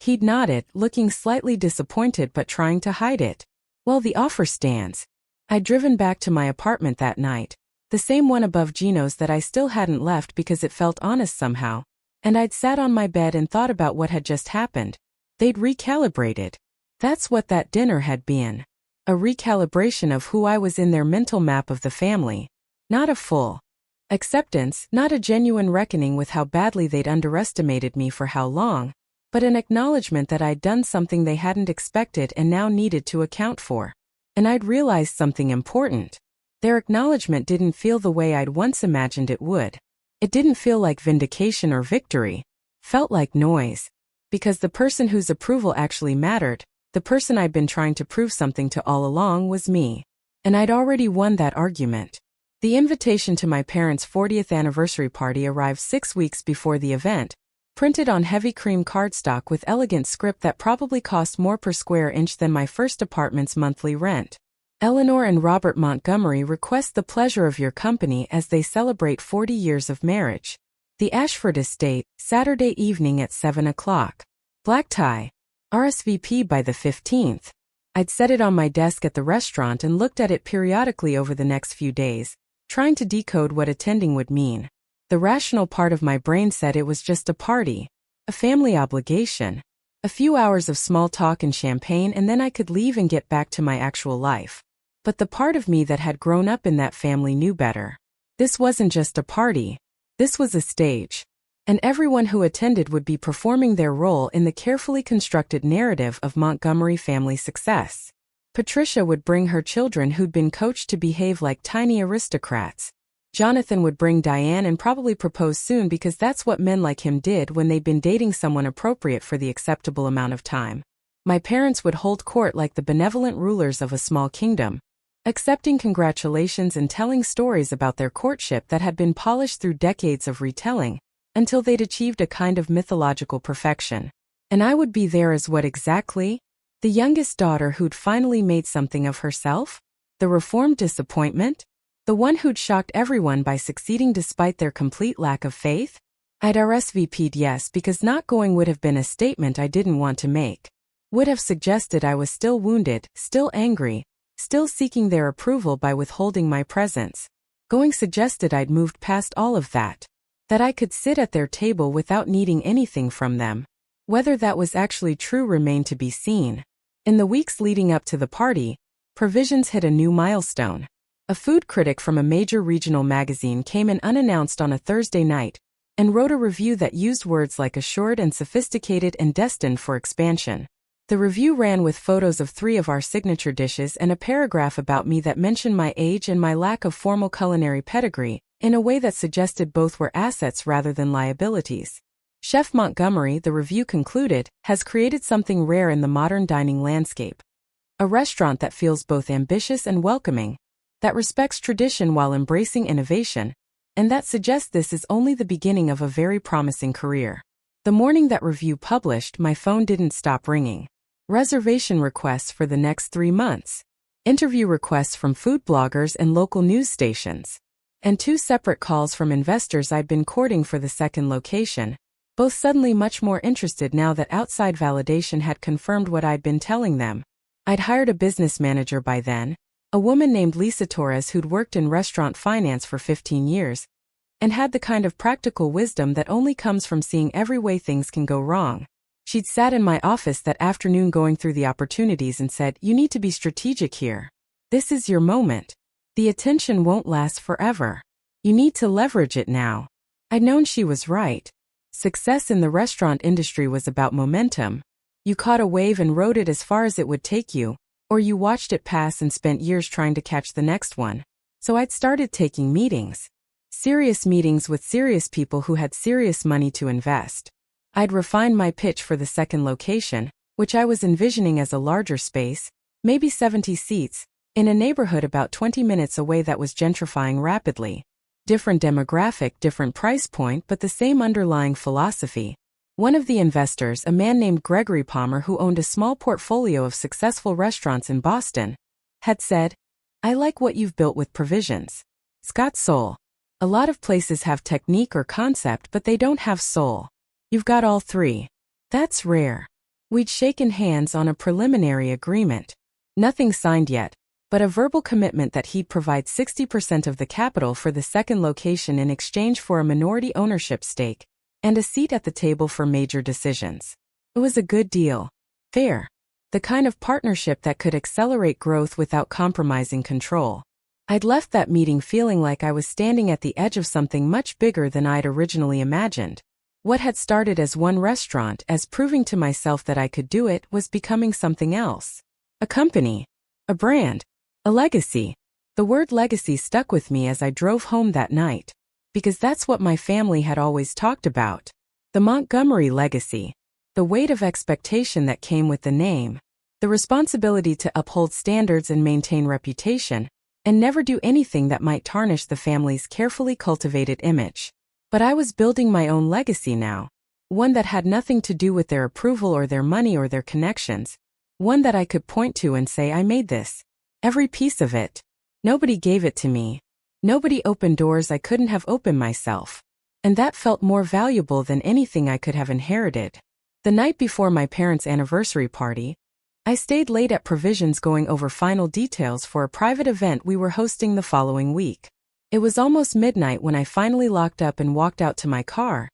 He'd nodded, looking slightly disappointed but trying to hide it. "Well, the offer stands." I'd driven back to my apartment that night, The same one above Gino's that I still hadn't left because it felt honest somehow. And I'd sat on my bed and thought about what had just happened. They'd recalibrated. That's what that dinner had been. A recalibration of who I was in their mental map of the family. Not a full acceptance, not a genuine reckoning with how badly they'd underestimated me for how long, but an acknowledgement that I'd done something they hadn't expected and now needed to account for. And I'd realized something important. Their acknowledgement didn't feel the way I'd once imagined it would. It didn't feel like vindication or victory. Felt like noise. Because the person whose approval actually mattered, the person I'd been trying to prove something to all along, was me. And I'd already won that argument. The invitation to my parents' 40th anniversary party arrived 6 weeks before the event, printed on heavy cream cardstock with elegant script that probably cost more per square inch than my first apartment's monthly rent. Eleanor and Robert Montgomery request the pleasure of your company as they celebrate 40 years of marriage. The Ashford Estate, Saturday evening at 7 o'clock. Black tie. RSVP by the 15th. I'd set it on my desk at the restaurant and looked at it periodically over the next few days, trying to decode what attending would mean. The rational part of my brain said it was just a party, a family obligation, a few hours of small talk and champagne, and then I could leave and get back to my actual life. But the part of me that had grown up in that family knew better. This wasn't just a party. This was a stage. And everyone who attended would be performing their role in the carefully constructed narrative of Montgomery family success. Patricia would bring her children who'd been coached to behave like tiny aristocrats. Jonathan would bring Diane and probably propose soon because that's what men like him did when they'd been dating someone appropriate for the acceptable amount of time. My parents would hold court like the benevolent rulers of a small kingdom, accepting congratulations and telling stories about their courtship that had been polished through decades of retelling, until they'd achieved a kind of mythological perfection. And I would be there as what exactly? The youngest daughter who'd finally made something of herself? The reformed disappointment? The one who'd shocked everyone by succeeding despite their complete lack of faith? I'd RSVP'd yes because not going would have been a statement I didn't want to make. Would have suggested I was still wounded, still angry, still seeking their approval by withholding my presence. Going suggested I'd moved past all of that. That I could sit at their table without needing anything from them. Whether that was actually true remained to be seen. In the weeks leading up to the party, provisions hit a new milestone. A food critic from a major regional magazine came in unannounced on a Thursday night and wrote a review that used words like assured and sophisticated and destined for expansion. The review ran with photos of 3 of our signature dishes and a paragraph about me that mentioned my age and my lack of formal culinary pedigree, in a way that suggested both were assets rather than liabilities. Chef Montgomery, the review concluded, has created something rare in the modern dining landscape. A restaurant that feels both ambitious and welcoming, that respects tradition while embracing innovation, and that suggests this is only the beginning of a very promising career. The morning that review published, my phone didn't stop ringing. Reservation requests for the next 3 months. Interview requests from food bloggers and local news stations. And 2 separate calls from investors I'd been courting for the second location, both suddenly much more interested now that outside validation had confirmed what I'd been telling them. I'd hired a business manager by then, a woman named Lisa Torres who'd worked in restaurant finance for 15 years, and had the kind of practical wisdom that only comes from seeing every way things can go wrong. She'd sat in my office that afternoon going through the opportunities and said, "You need to be strategic here. This is your moment. The attention won't last forever. You need to leverage it now." I'd known she was right. Success in the restaurant industry was about momentum. You caught a wave and rode it as far as it would take you, or you watched it pass and spent years trying to catch the next one. So I'd started taking meetings. Serious meetings with serious people who had serious money to invest. I'd refined my pitch for the second location, which I was envisioning as a larger space, maybe 70 seats, in a neighborhood about 20 minutes away that was gentrifying rapidly. Different demographic, different price point, but the same underlying philosophy. One of the investors, a man named Gregory Palmer who owned a small portfolio of successful restaurants in Boston, had said, "I like what you've built with provisions. It's got soul. A lot of places have technique or concept, but they don't have soul. You've got all 3. That's rare." We'd shaken hands on a preliminary agreement. Nothing signed yet, but a verbal commitment that he'd provide 60% of the capital for the second location in exchange for a minority ownership stake and a seat at the table for major decisions. It was a good deal. Fair. The kind of partnership that could accelerate growth without compromising control. I'd left that meeting feeling like I was standing at the edge of something much bigger than I'd originally imagined. What had started as one restaurant, as proving to myself that I could do it, was becoming something else. A company. A brand. A legacy. The word legacy stuck with me as I drove home that night. Because that's what my family had always talked about. The Montgomery legacy. The weight of expectation that came with the name. The responsibility to uphold standards and maintain reputation, and never do anything that might tarnish the family's carefully cultivated image. But I was building my own legacy now. One that had nothing to do with their approval or their money or their connections. One that I could point to and say I made this. Every piece of it. Nobody gave it to me. Nobody opened doors I couldn't have opened myself. And that felt more valuable than anything I could have inherited. The night before my parents' anniversary party, I stayed late at Provisions going over final details for a private event we were hosting the following week. It was almost midnight when I finally locked up and walked out to my car,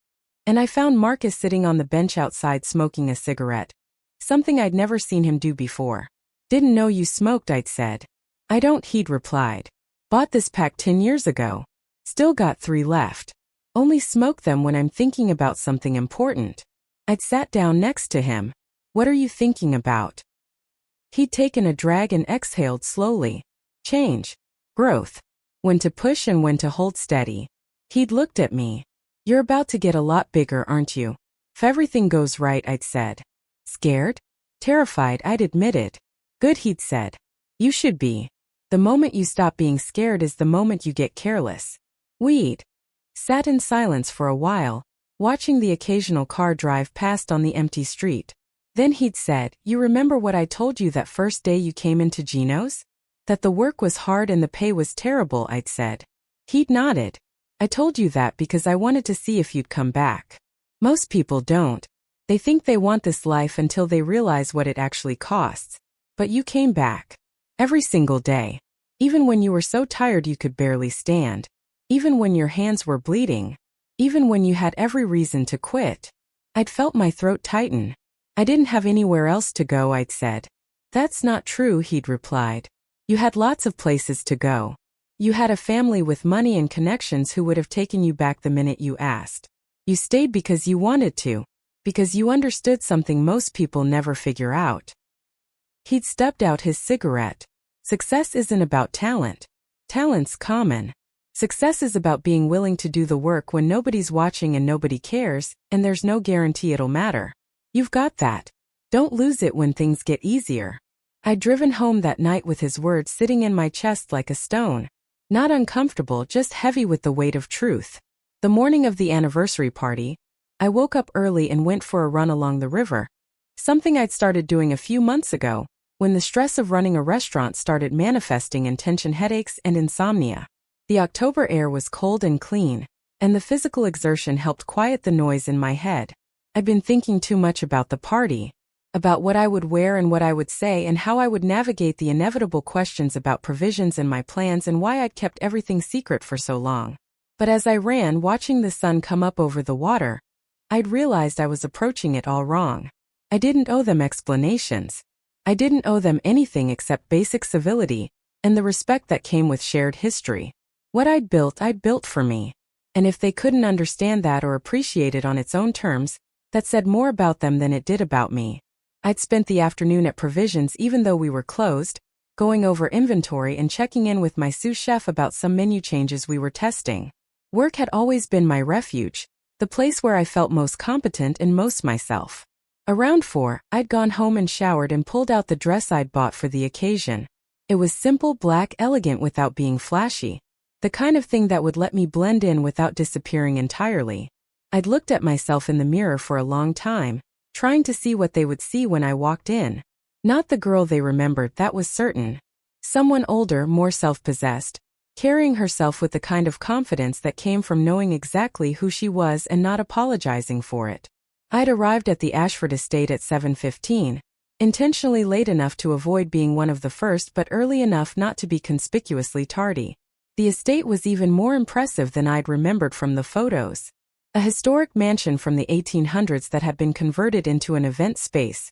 and I found Marcus sitting on the bench outside smoking a cigarette, something I'd never seen him do before. "Didn't know you smoked," I'd said. "I don't," he'd replied. "Bought this pack 10 years ago. Still got 3 left. Only smoke them when I'm thinking about something important." I'd sat down next to him. "What are you thinking about?" He'd taken a drag and exhaled slowly. "Change. Growth. When to push and when to hold steady." He'd looked at me. "You're about to get a lot bigger, aren't you? If everything goes right," I'd said. "Scared?" "Terrified," I'd admitted. "Good," he'd said. "You should be. The moment you stop being scared is the moment you get careless." We'd sat in silence for a while, watching the occasional car drive past on the empty street. Then he'd said, "You remember what I told you that first day you came into Gino's? That the work was hard and the pay was terrible," I'd said. He'd nodded. "I told you that because I wanted to see if you'd come back. Most people don't. They think they want this life until they realize what it actually costs. But you came back. Every single day. Even when you were so tired you could barely stand. Even when your hands were bleeding. Even when you had every reason to quit." I'd felt my throat tighten. "I didn't have anywhere else to go," I'd said. "That's not true," he'd replied. "You had lots of places to go. You had a family with money and connections who would have taken you back the minute you asked. You stayed because you wanted to. Because you understood something most people never figure out." He'd stubbed out his cigarette. "Success isn't about talent. Talent's common. Success is about being willing to do the work when nobody's watching and nobody cares, and there's no guarantee it'll matter. You've got that. Don't lose it when things get easier." I'd driven home that night with his words sitting in my chest like a stone. Not uncomfortable, just heavy with the weight of truth. The morning of the anniversary party, I woke up early and went for a run along the river. Something I'd started doing a few months ago, when the stress of running a restaurant started manifesting in tension headaches and insomnia. The October air was cold and clean, and the physical exertion helped quiet the noise in my head. I'd been thinking too much about the party, about what I would wear and what I would say and how I would navigate the inevitable questions about Provisions and my plans and why I'd kept everything secret for so long. But as I ran, watching the sun come up over the water, I'd realized I was approaching it all wrong. I didn't owe them explanations. I didn't owe them anything except basic civility and the respect that came with shared history. What I'd built for me. And if they couldn't understand that or appreciate it on its own terms, that said more about them than it did about me. I'd spent the afternoon at Provisions even though we were closed, going over inventory and checking in with my sous chef about some menu changes we were testing. Work had always been my refuge, the place where I felt most competent and most myself. Around 4, I'd gone home and showered and pulled out the dress I'd bought for the occasion. It was simple, black, elegant without being flashy. The kind of thing that would let me blend in without disappearing entirely. I'd looked at myself in the mirror for a long time, trying to see what they would see when I walked in. Not the girl they remembered, that was certain. Someone older, more self-possessed, carrying herself with the kind of confidence that came from knowing exactly who she was and not apologizing for it. I'd arrived at the Ashford Estate at 7:15, Intentionally late enough to avoid being one of the first but early enough not to be conspicuously tardy. The estate was even more impressive than I'd remembered from the photos. A historic mansion from the 1800s that had been converted into an event space.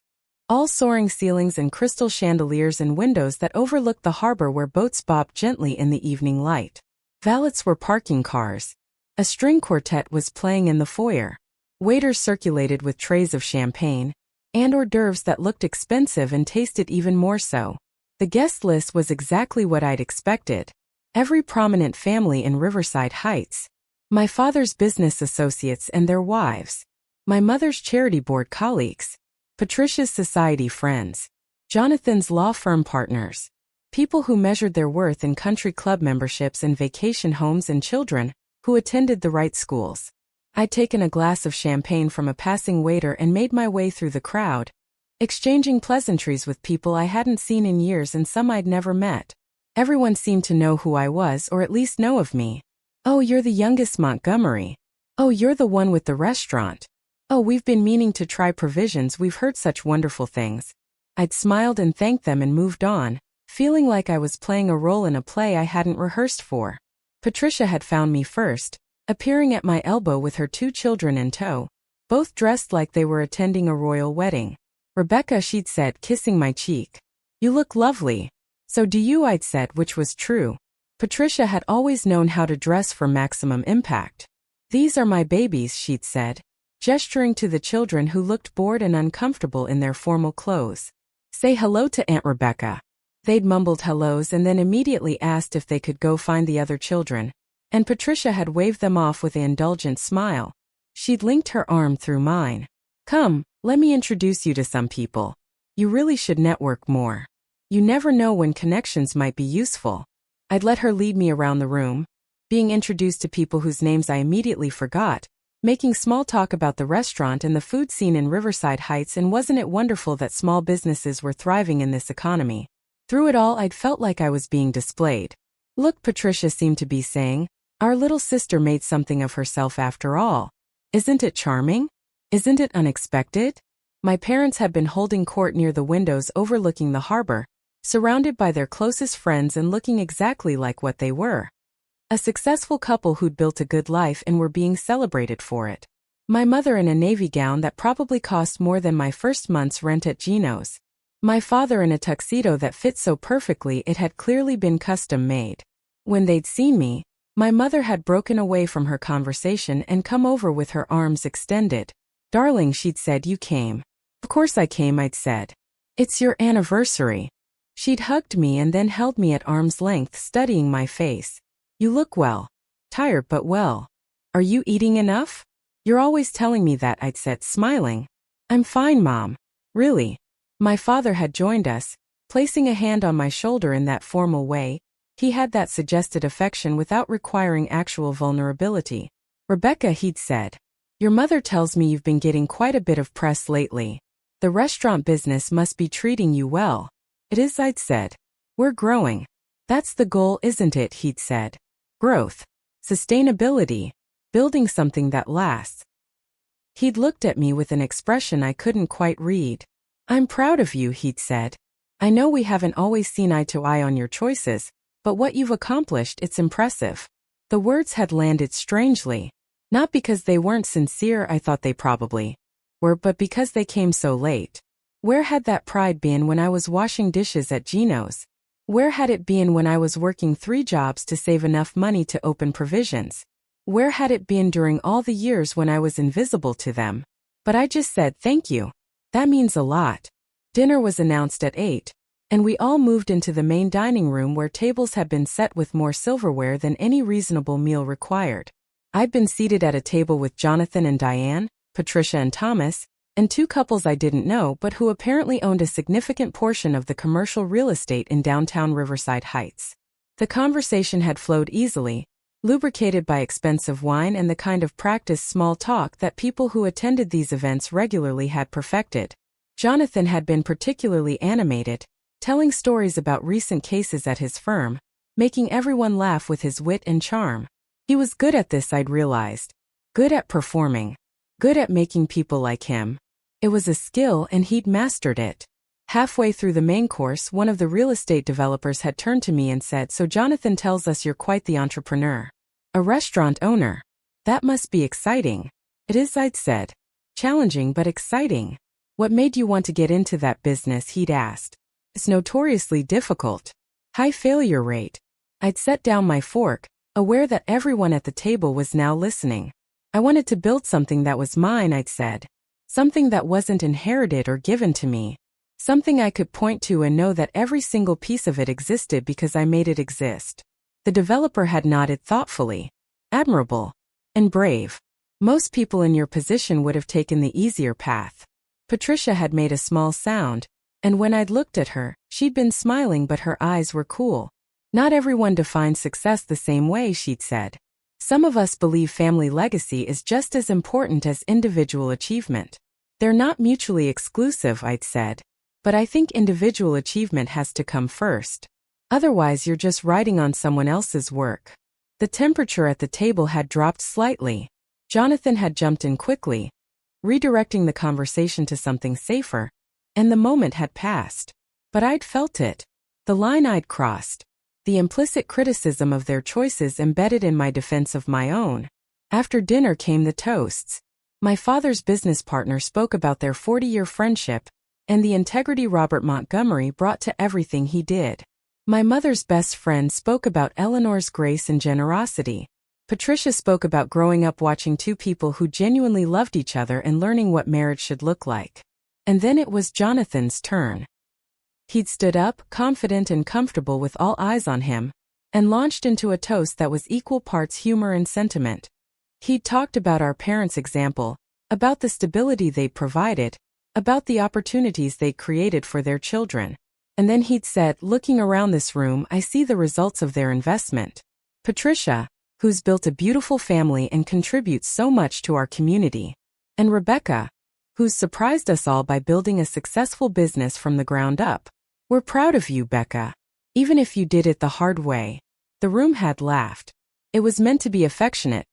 All soaring ceilings and crystal chandeliers and windows that overlooked the harbor where boats bobbed gently in the evening light. Valets were parking cars. A string quartet was playing in the foyer. Waiters circulated with trays of champagne, and hors d'oeuvres that looked expensive and tasted even more so. The guest list was exactly what I'd expected. Every prominent family in Riverside Heights. My father's business associates and their wives. My mother's charity board colleagues. Patricia's society friends. Jonathan's law firm partners. People who measured their worth in country club memberships and vacation homes, and children who attended the right schools. I'd taken a glass of champagne from a passing waiter and made my way through the crowd, exchanging pleasantries with people I hadn't seen in years and some I'd never met. Everyone seemed to know who I was, or at least know of me. "Oh, you're the youngest Montgomery. Oh, you're the one with the restaurant. Oh, we've been meaning to try provisions, we've heard such wonderful things." I'd smiled and thanked them and moved on, feeling like I was playing a role in a play I hadn't rehearsed for. Patricia had found me first, appearing at my elbow with her 2 children in tow, both dressed like they were attending a royal wedding. "Rebecca," she'd said, kissing my cheek. "You look lovely." "So do you," I'd said, which was true. Patricia had always known how to dress for maximum impact. "These are my babies," she'd said, gesturing to the children who looked bored and uncomfortable in their formal clothes. "Say hello to Aunt Rebecca." They'd mumbled hellos and then immediately asked if they could go find the other children, and Patricia had waved them off with an indulgent smile. She'd linked her arm through mine. "Come, let me introduce you to some people. You really should network more. You never know when connections might be useful." I'd let her lead me around the room, being introduced to people whose names I immediately forgot, making small talk about the restaurant and the food scene in Riverside Heights, and wasn't it wonderful that small businesses were thriving in this economy. Through it all, I'd felt like I was being displayed. "Look," Patricia seemed to be saying, "our little sister made something of herself after all. Isn't it charming? Isn't it unexpected?" My parents had been holding court near the windows overlooking the harbor, surrounded by their closest friends and looking exactly like what they were. A successful couple who'd built a good life and were being celebrated for it. My mother in a navy gown that probably cost more than my first month's rent at Gino's. My father in a tuxedo that fit so perfectly it had clearly been custom made. When they'd seen me, my mother had broken away from her conversation and come over with her arms extended. "Darling," she'd said, "you came." "Of course I came," I'd said. "It's your anniversary." She'd hugged me and then held me at arm's length, studying my face. "You look well. Tired but well. Are you eating enough?" "You're always telling me that," I'd said, smiling. "I'm fine, Mom. Really." My father had joined us, placing a hand on my shoulder in that formal way. He had that suggested affection without requiring actual vulnerability. "Rebecca," he'd said, "your mother tells me you've been getting quite a bit of press lately. The restaurant business must be treating you well." "It is," I'd said. "We're growing." "That's the goal, isn't it?" he'd said. "Growth. Sustainability. Building something that lasts." He'd looked at me with an expression I couldn't quite read. "I'm proud of you," he'd said. "I know we haven't always seen eye to eye on your choices, but what you've accomplished, it's impressive." The words had landed strangely. Not because they weren't sincere, I thought they probably were, but because they came so late. Where had that pride been when I was washing dishes at Gino's? Where had it been when I was working 3 jobs to save enough money to open provisions? Where had it been during all the years when I was invisible to them? But I just said, "Thank you. That means a lot." Dinner was announced at 8, and we all moved into the main dining room where tables had been set with more silverware than any reasonable meal required. I'd been seated at a table with Jonathan and Diane, Patricia and Thomas, and 2 couples I didn't know but who apparently owned a significant portion of the commercial real estate in downtown Riverside Heights. The conversation had flowed easily, lubricated by expensive wine and the kind of practiced small talk that people who attended these events regularly had perfected. Jonathan had been particularly animated, telling stories about recent cases at his firm, making everyone laugh with his wit and charm. He was good at this, I'd realized. Good at performing. Good at making people like him. It was a skill and he'd mastered it. Halfway through the main course, one of the real estate developers had turned to me and said, "So Jonathan tells us you're quite the entrepreneur. A restaurant owner. That must be exciting." "It is," I'd said. "Challenging but exciting." "What made you want to get into that business?" he'd asked. "It's notoriously difficult. High failure rate." I'd set down my fork, aware that everyone at the table was now listening. "I wanted to build something that was mine," I'd said. "Something that wasn't inherited or given to me. Something I could point to and know that every single piece of it existed because I made it exist." The developer had nodded thoughtfully. "Admirable. And brave. Most people in your position would have taken the easier path." Patricia had made a small sound, and when I'd looked at her, she'd been smiling but her eyes were cool. "Not everyone defines success the same way," she'd said. "Some of us believe family legacy is just as important as individual achievement." "They're not mutually exclusive," I'd said. "But I think individual achievement has to come first. Otherwise you're just riding on someone else's work." The temperature at the table had dropped slightly. Jonathan had jumped in quickly, redirecting the conversation to something safer, and the moment had passed. But I'd felt it. The line I'd crossed. The implicit criticism of their choices embedded in my defense of my own. After dinner came the toasts. My father's business partner spoke about their 40-year friendship and the integrity Robert Montgomery brought to everything he did. My mother's best friend spoke about Eleanor's grace and generosity. Patricia spoke about growing up watching two people who genuinely loved each other and learning what marriage should look like. And then it was Jonathan's turn. He'd stood up, confident and comfortable with all eyes on him, and launched into a toast that was equal parts humor and sentiment. He'd talked about our parents' example, about the stability they provided, about the opportunities they created for their children. And then he'd said, "Looking around this room, I see the results of their investment. Patricia, who's built a beautiful family and contributes so much to our community. And Rebecca, who's surprised us all by building a successful business from the ground up. We're proud of you, Becca. Even if you did it the hard way." The room had laughed. It was meant to be affectionate,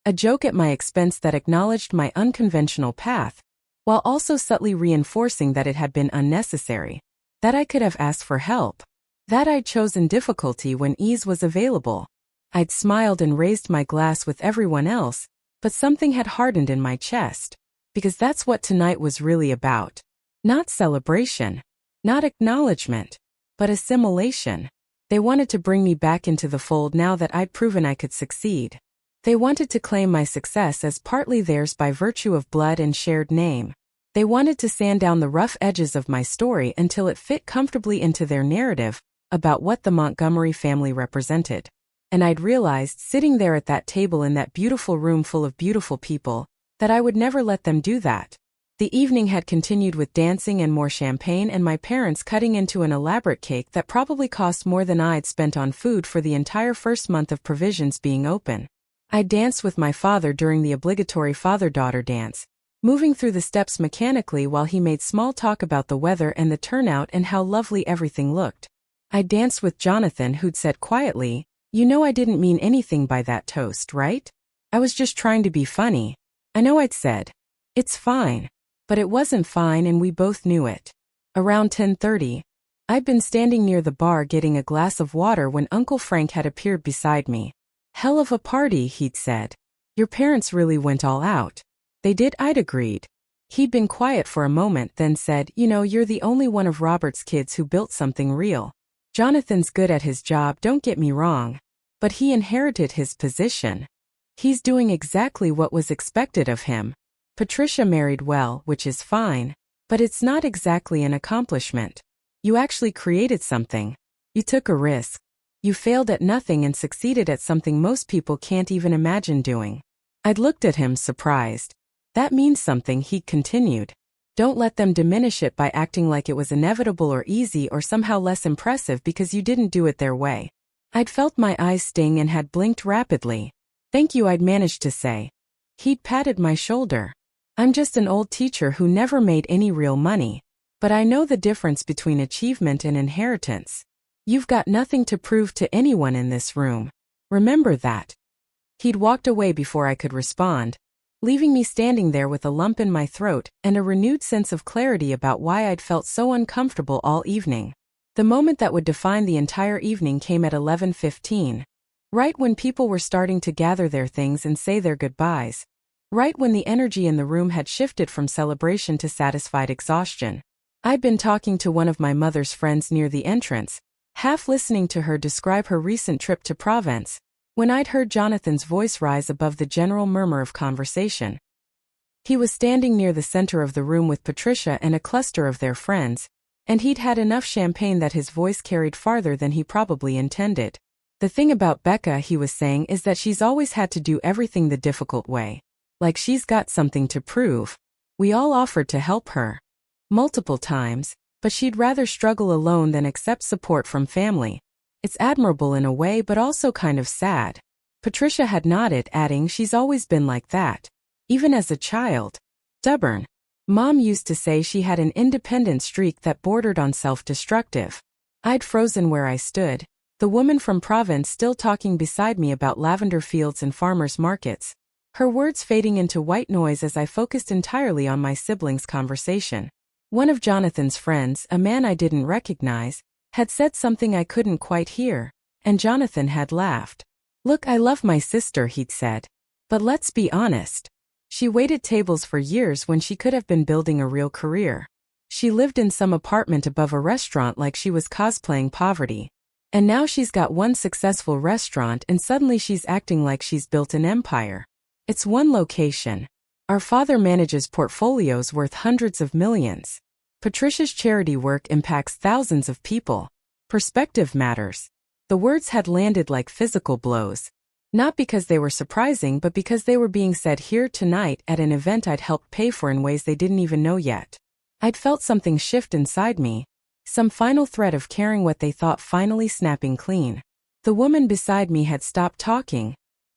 a joke at my expense that acknowledged my unconventional path, while also subtly reinforcing that it had been unnecessary, that I could have asked for help, that I'd chosen difficulty when ease was available. I'd smiled and raised my glass with everyone else, but something had hardened in my chest, because that's what tonight was really about. Not celebration, not acknowledgement, but assimilation. They wanted to bring me back into the fold now that I'd proven I could succeed. They wanted to claim my success as partly theirs by virtue of blood and shared name. They wanted to sand down the rough edges of my story until it fit comfortably into their narrative about what the Montgomery family represented. And I'd realized, sitting there at that table in that beautiful room full of beautiful people, that I would never let them do that. The evening had continued with dancing and more champagne and my parents cutting into an elaborate cake that probably cost more than I'd spent on food for the entire first month of provisions being open. I danced with my father during the obligatory father-daughter dance, moving through the steps mechanically while he made small talk about the weather and the turnout and how lovely everything looked. I danced with Jonathan, who'd said quietly, "You know I didn't mean anything by that toast, right? I was just trying to be funny." I know, I'd said. "It's fine." But it wasn't fine and we both knew it. Around 10:30, I'd been standing near the bar getting a glass of water when Uncle Frank had appeared beside me. "Hell of a party," he'd said. "Your parents really went all out." "They did," I'd agreed. He'd been quiet for a moment, then said, "You know, you're the only one of Robert's kids who built something real. Jonathan's good at his job, don't get me wrong. But he inherited his position. He's doing exactly what was expected of him. Patricia married well, which is fine, but it's not exactly an accomplishment. You actually created something. You took a risk. You failed at nothing and succeeded at something most people can't even imagine doing." I'd looked at him, surprised. "That means something," he continued. "Don't let them diminish it by acting like it was inevitable or easy or somehow less impressive because you didn't do it their way." I'd felt my eyes sting and had blinked rapidly. "Thank you," I'd managed to say. He'd patted my shoulder. "I'm just an old teacher who never made any real money. But I know the difference between achievement and inheritance. You've got nothing to prove to anyone in this room. Remember that." He'd walked away before I could respond, leaving me standing there with a lump in my throat and a renewed sense of clarity about why I'd felt so uncomfortable all evening. The moment that would define the entire evening came at 11:15. Right when people were starting to gather their things and say their goodbyes. Right when the energy in the room had shifted from celebration to satisfied exhaustion. I'd been talking to one of my mother's friends near the entrance, half listening to her describe her recent trip to Provence, when I'd heard Jonathan's voice rise above the general murmur of conversation. He was standing near the center of the room with Patricia and a cluster of their friends, and he'd had enough champagne that his voice carried farther than he probably intended. The thing about Becca, he was saying, is that she's always had to do everything the difficult way. Like she's got something to prove. We all offered to help her. Multiple times, but she'd rather struggle alone than accept support from family. It's admirable in a way but also kind of sad. Patricia had nodded, adding she's always been like that. Even as a child. Stubborn. Mom used to say she had an independent streak that bordered on self-destructive. I'd frozen where I stood, the woman from Provence still talking beside me about lavender fields and farmers' markets, her words fading into white noise as I focused entirely on my siblings' conversation. One of Jonathan's friends, a man I didn't recognize, had said something I couldn't quite hear, and Jonathan had laughed. "Look, I love my sister," he'd said. "But let's be honest. She waited tables for years when she could have been building a real career. She lived in some apartment above a restaurant like she was cosplaying poverty. And now she's got one successful restaurant and suddenly she's acting like she's built an empire. It's one location. Our father manages portfolios worth hundreds of millions. Patricia's charity work impacts thousands of people. Perspective matters." The words had landed like physical blows. Not because they were surprising, but because they were being said here tonight at an event I'd helped pay for in ways they didn't even know yet. I'd felt something shift inside me, some final thread of caring what they thought finally snapping clean. The woman beside me had stopped talking,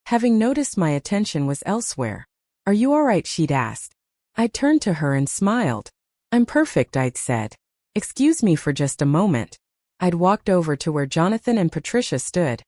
having noticed my attention was elsewhere. "Are you all right?" she'd asked. I turned to her and smiled. "I'm perfect," I'd said. "Excuse me for just a moment." I'd walked over to where Jonathan and Patricia stood,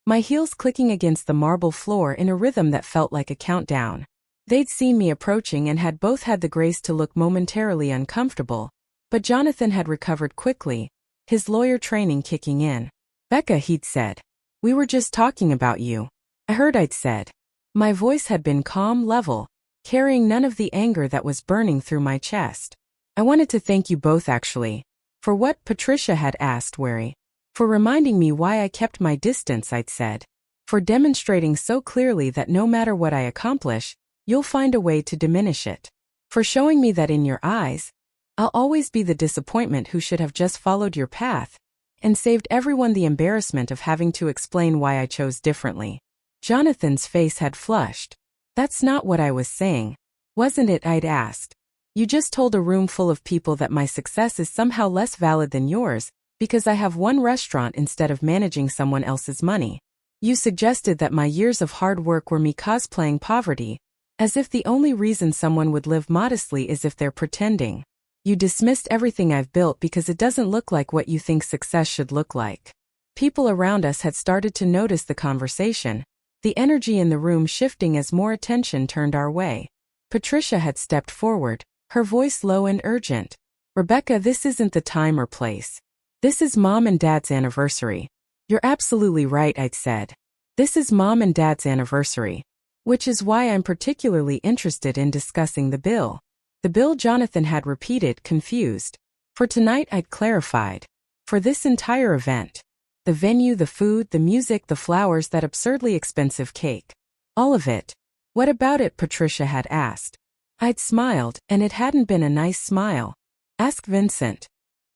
my heels clicking against the marble floor in a rhythm that felt like a countdown. They'd seen me approaching and had both had the grace to look momentarily uncomfortable, but Jonathan had recovered quickly, his lawyer training kicking in. "Becca," he'd said. "We were just talking about you." "I heard," I'd said. My voice had been calm, level, carrying none of the anger that was burning through my chest. "I wanted to thank you both actually." "For what?" Patricia had asked, wary. "For reminding me why I kept my distance," I'd said. "For demonstrating so clearly that no matter what I accomplish, you'll find a way to diminish it. For showing me that in your eyes, I'll always be the disappointment who should have just followed your path, and saved everyone the embarrassment of having to explain why I chose differently." Jonathan's face had flushed. "That's not what I was saying. Wasn't it?" I'd asked. "You just told a room full of people that my success is somehow less valid than yours, because I have one restaurant instead of managing someone else's money. You suggested that my years of hard work were me cosplaying poverty, as if the only reason someone would live modestly is if they're pretending. You dismissed everything I've built because it doesn't look like what you think success should look like." People around us had started to notice the conversation, the energy in the room shifting as more attention turned our way. Patricia had stepped forward, her voice low and urgent. "Rebecca, this isn't the time or place. This is Mom and Dad's anniversary." "You're absolutely right," I'd said. "This is Mom and Dad's anniversary. Which is why I'm particularly interested in discussing the bill." The bill, Jonathan had repeated, confused. "For tonight," I'd clarified. "For this entire event. The venue, the food, the music, the flowers, that absurdly expensive cake. All of it." "What about it?" Patricia had asked. I'd smiled, and it hadn't been a nice smile. "Ask Vincent.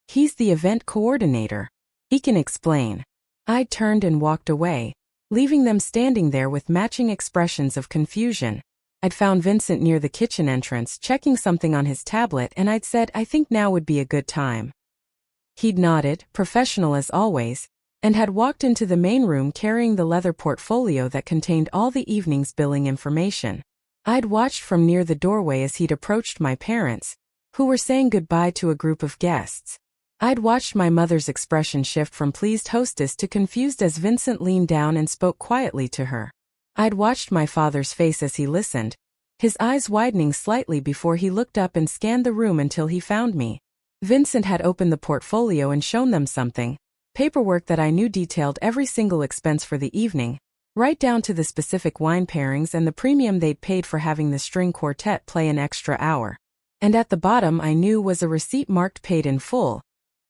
He's the event coordinator. He can explain." I turned and walked away, leaving them standing there with matching expressions of confusion. I'd found Vincent near the kitchen entrance checking something on his tablet, and I'd said, "I think now would be a good time." He'd nodded, professional as always, and had walked into the main room carrying the leather portfolio that contained all the evening's billing information. I'd watched from near the doorway as he'd approached my parents, who were saying goodbye to a group of guests. I'd watched my mother's expression shift from pleased hostess to confused as Vincent leaned down and spoke quietly to her. I'd watched my father's face as he listened, his eyes widening slightly before he looked up and scanned the room until he found me. Vincent had opened the portfolio and shown them something. Paperwork that I knew detailed every single expense for the evening, right down to the specific wine pairings and the premium they'd paid for having the string quartet play an extra hour. And at the bottom I knew was a receipt marked paid in full,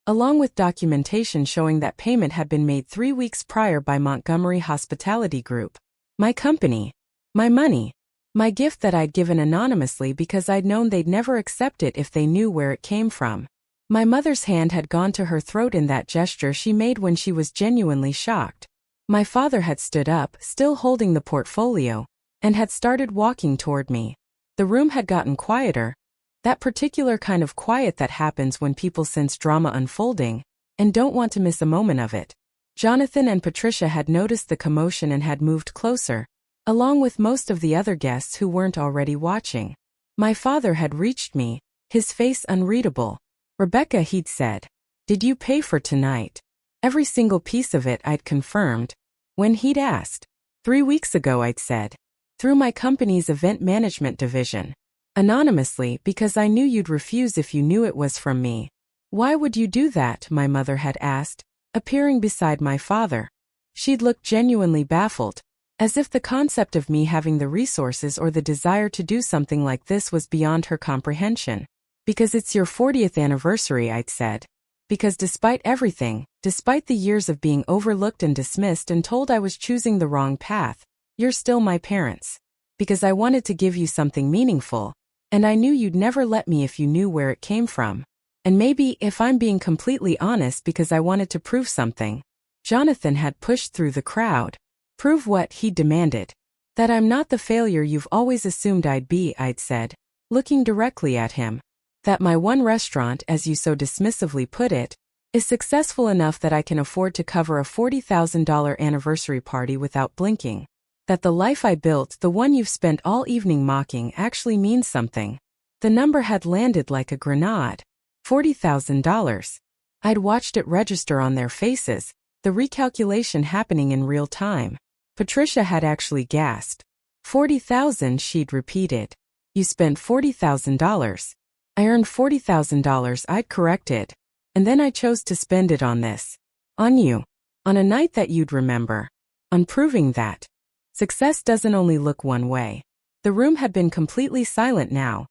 along with documentation showing that payment had been made 3 weeks prior by Montgomery Hospitality Group. My company. My money. My gift that I'd given anonymously because I'd known they'd never accept it if they knew where it came from. My mother's hand had gone to her throat in that gesture she made when she was genuinely shocked. My father had stood up, still holding the portfolio, and had started walking toward me. The room had gotten quieter, that particular kind of quiet that happens when people sense drama unfolding, and don't want to miss a moment of it. Jonathan and Patricia had noticed the commotion and had moved closer, along with most of the other guests who weren't already watching. My father had reached me, his face unreadable. "Rebecca," he'd said. "Did you pay for tonight?" Every single piece of it, I'd confirmed. When he'd asked, 3 weeks ago, I'd said. Through my company's event management division. Anonymously, because I knew you'd refuse if you knew it was from me. "Why would you do that?" my mother had asked, appearing beside my father. She'd looked genuinely baffled, as if the concept of me having the resources or the desire to do something like this was beyond her comprehension. "Because it's your 40th anniversary," I'd said. "Because despite everything, despite the years of being overlooked and dismissed and told I was choosing the wrong path, you're still my parents. Because I wanted to give you something meaningful, and I knew you'd never let me if you knew where it came from. And maybe, if I'm being completely honest, because I wanted to prove something." Jonathan had pushed through the crowd. "Prove what?" he demanded. "That I'm not the failure you've always assumed I'd be," I'd said, looking directly at him. "That my one restaurant, as you so dismissively put it, is successful enough that I can afford to cover a $40,000 anniversary party without blinking. That the life I built, the one you've spent all evening mocking, actually means something." The number had landed like a grenade. $40,000. I'd watched it register on their faces, the recalculation happening in real time. Patricia had actually gasped. "40,000, she'd repeated. "You spent $40,000. "I earned $40,000, I'd corrected. "And then I chose to spend it on this. On you. On a night that you'd remember. On proving that success doesn't only look one way." The room had been completely silent now.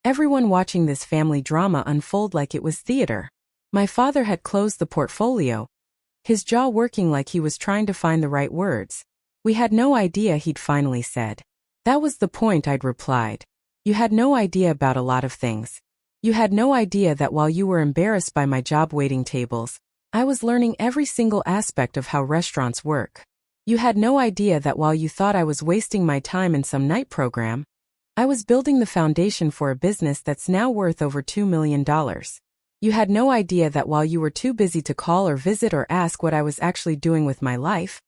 Everyone watching this family drama unfold like it was theater. My father had closed the portfolio, his jaw working like he was trying to find the right words. "We had no idea," he'd finally said. "That was the point," I'd replied. "You had no idea about a lot of things. You had no idea that while you were embarrassed by my job waiting tables, I was learning every single aspect of how restaurants work. You had no idea that while you thought I was wasting my time in some night program, I was building the foundation for a business that's now worth over $2 million. You had no idea that while you were too busy to call or visit or ask what I was actually doing with my life,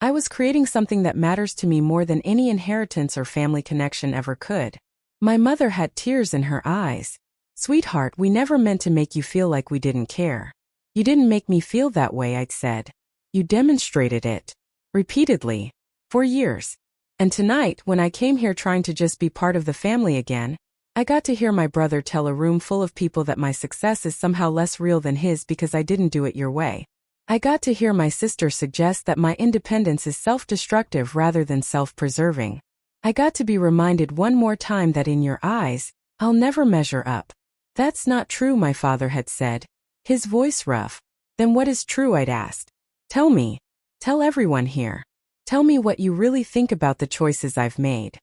I was creating something that matters to me more than any inheritance or family connection ever could." My mother had tears in her eyes. "Sweetheart, we never meant to make you feel like we didn't care. You didn't make me feel that way," I'd said. "You demonstrated it. Repeatedly. For years. And tonight, when I came here trying to just be part of the family again, I got to hear my brother tell a room full of people that my success is somehow less real than his because I didn't do it your way. I got to hear my sister suggest that my independence is self-destructive rather than self-preserving. I got to be reminded one more time that in your eyes, I'll never measure up." "That's not true," my father had said, his voice rough. "Then what is true?" I'd asked. "Tell me. Tell everyone here. Tell me what you really think about the choices I've made."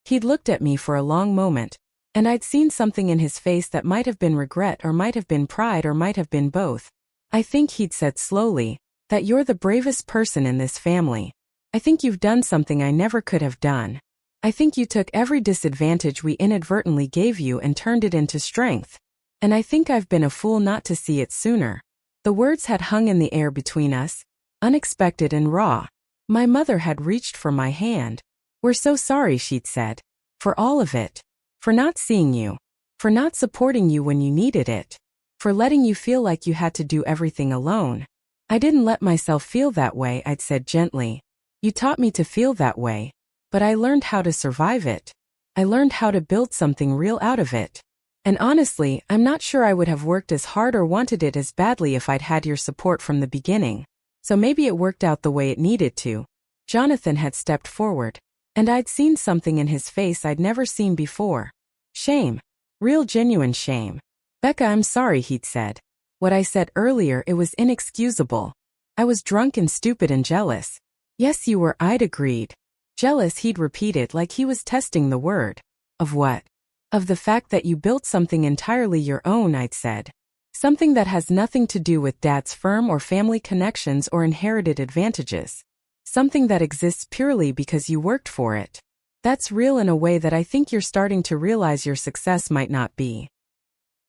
He'd looked at me for a long moment, and I'd seen something in his face that might have been regret or might have been pride or might have been both. "I think," he'd said slowly, "that you're the bravest person in this family. I think you've done something I never could have done. I think you took every disadvantage we inadvertently gave you and turned it into strength. And I think I've been a fool not to see it sooner." The words had hung in the air between us, unexpected and raw. My mother had reached for my hand. "We're so sorry," she'd said. "For all of it. For not seeing you. For not supporting you when you needed it. For letting you feel like you had to do everything alone." "I didn't let myself feel that way," I'd said gently. "You taught me to feel that way. But I learned how to survive it." I learned how to build something real out of it. And honestly, I'm not sure I would have worked as hard or wanted it as badly if I'd had your support from the beginning. So maybe it worked out the way it needed to." Jonathan had stepped forward, and I'd seen something in his face I'd never seen before. Shame. Real genuine shame. "Becca, I'm sorry," he'd said. "What I said earlier, it was inexcusable. I was drunk and stupid and jealous." "Yes, you were," I'd agreed. "Jealous," he'd repeated like he was testing the word. "Of what?" "Of the fact that you built something entirely your own," I'd said. "Something that has nothing to do with Dad's firm or family connections or inherited advantages. Something that exists purely because you worked for it. That's real in a way that I think you're starting to realize your success might not be."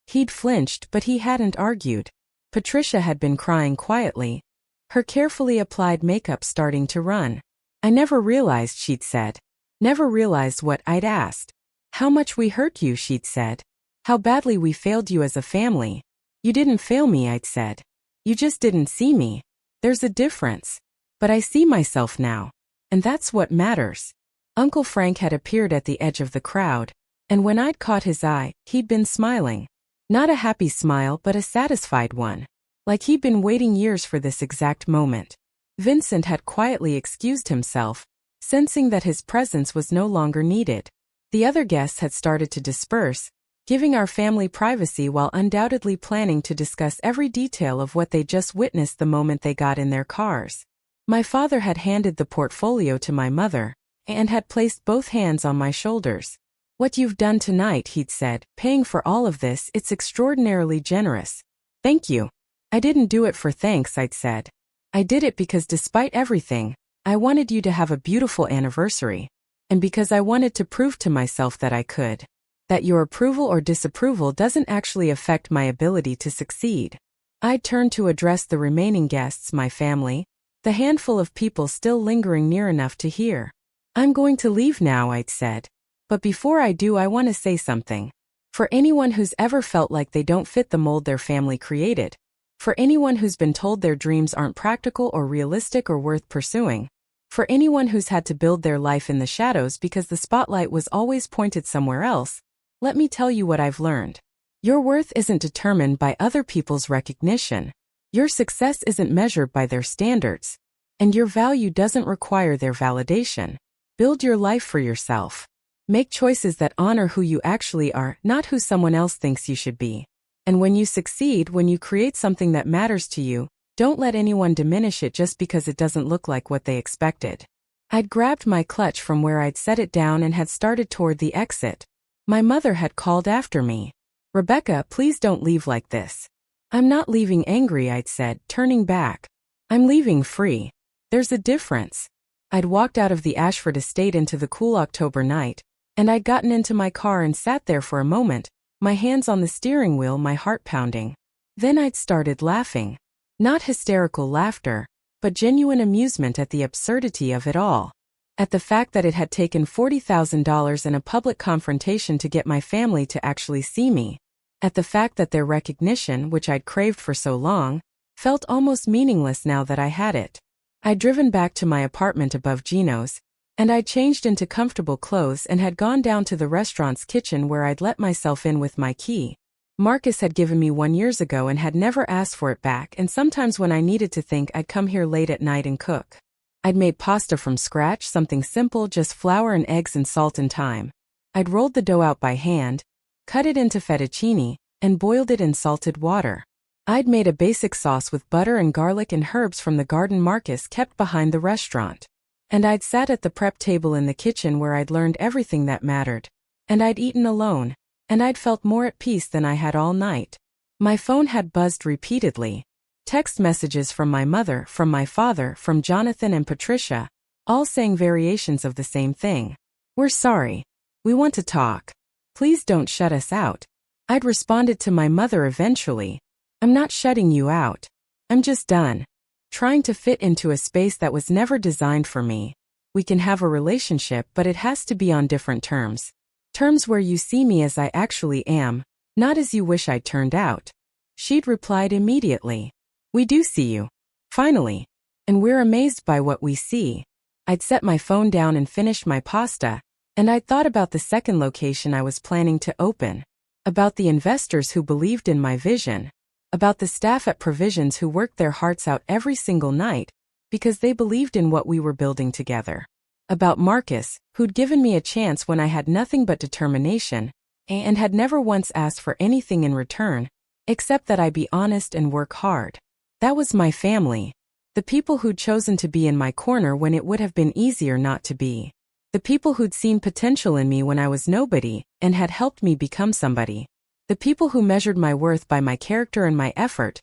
He'd flinched, but he hadn't argued. Patricia had been crying quietly, her carefully applied makeup starting to run. "I never realized," she'd said. "Never realized what?" I'd asked. "How much we hurt you," she'd said. "How badly we failed you as a family." "You didn't fail me," I'd said. "You just didn't see me. There's a difference. But I see myself now. And that's what matters." Uncle Frank had appeared at the edge of the crowd, and when I'd caught his eye, he'd been smiling. Not a happy smile, but a satisfied one. Like he'd been waiting years for this exact moment. Vincent had quietly excused himself, sensing that his presence was no longer needed. The other guests had started to disperse, giving our family privacy while undoubtedly planning to discuss every detail of what they just witnessed the moment they got in their cars. My father had handed the portfolio to my mother, and had placed both hands on my shoulders. "What you've done tonight," he'd said, "paying for all of this, it's extraordinarily generous. Thank you." "I didn't do it for thanks," I'd said. "I did it because despite everything, I wanted you to have a beautiful anniversary. And because I wanted to prove to myself that I could. That your approval or disapproval doesn't actually affect my ability to succeed." I'd turned to address the remaining guests, my family, the handful of people still lingering near enough to hear. "I'm going to leave now," I'd said. "But before I do, I want to say something. For anyone who's ever felt like they don't fit the mold their family created. For anyone who's been told their dreams aren't practical or realistic or worth pursuing. For anyone who's had to build their life in the shadows because the spotlight was always pointed somewhere else, let me tell you what I've learned. Your worth isn't determined by other people's recognition. Your success isn't measured by their standards. And your value doesn't require their validation. Build your life for yourself. Make choices that honor who you actually are, not who someone else thinks you should be. And when you succeed, when you create something that matters to you, don't let anyone diminish it just because it doesn't look like what they expected." I'd grabbed my clutch from where I'd set it down and had started toward the exit. My mother had called after me. "Rebecca, please don't leave like this." "I'm not leaving angry," I'd said, turning back. "I'm leaving free. There's a difference." I'd walked out of the Ashford Estate into the cool October night, and I'd gotten into my car and sat there for a moment, my hands on the steering wheel, my heart pounding. Then I'd started laughing. Not hysterical laughter, but genuine amusement at the absurdity of it all. At the fact that it had taken $40,000 and a public confrontation to get my family to actually see me. At the fact that their recognition, which I'd craved for so long, felt almost meaningless now that I had it. I'd driven back to my apartment above Gino's, and I'd changed into comfortable clothes and had gone down to the restaurant's kitchen where I'd let myself in with my key. Marcus had given me one years ago and had never asked for it back, and sometimes when I needed to think, I'd come here late at night and cook. I'd made pasta from scratch, something simple, just flour and eggs and salt and thyme. I'd rolled the dough out by hand, cut it into fettuccine, and boiled it in salted water. I'd made a basic sauce with butter and garlic and herbs from the garden Marcus kept behind the restaurant. And I'd sat at the prep table in the kitchen where I'd learned everything that mattered. And I'd eaten alone. And I'd felt more at peace than I had all night. My phone had buzzed repeatedly. Text messages from my mother, from my father, from Jonathan and Patricia, all saying variations of the same thing. "We're sorry. We want to talk. Please don't shut us out." I'd responded to my mother eventually. "I'm not shutting you out. I'm just done trying to fit into a space that was never designed for me. We can have a relationship, but it has to be on different terms. Terms where you see me as I actually am, not as you wish I'd turned out." She'd replied immediately. "We do see you. Finally. And we're amazed by what we see." I'd set my phone down and finished my pasta, And I'd thought about the second location I was planning to open, about the investors who believed in my vision, about the staff at Provisions who worked their hearts out every single night because they believed in what we were building together, about Marcus, who'd given me a chance when I had nothing but determination and had never once asked for anything in return, except that I be honest and work hard. That was my family, the people who'd chosen to be in my corner when it would have been easier not to be. The people who'd seen potential in me when I was nobody and had helped me become somebody. The people who measured my worth by my character and my effort,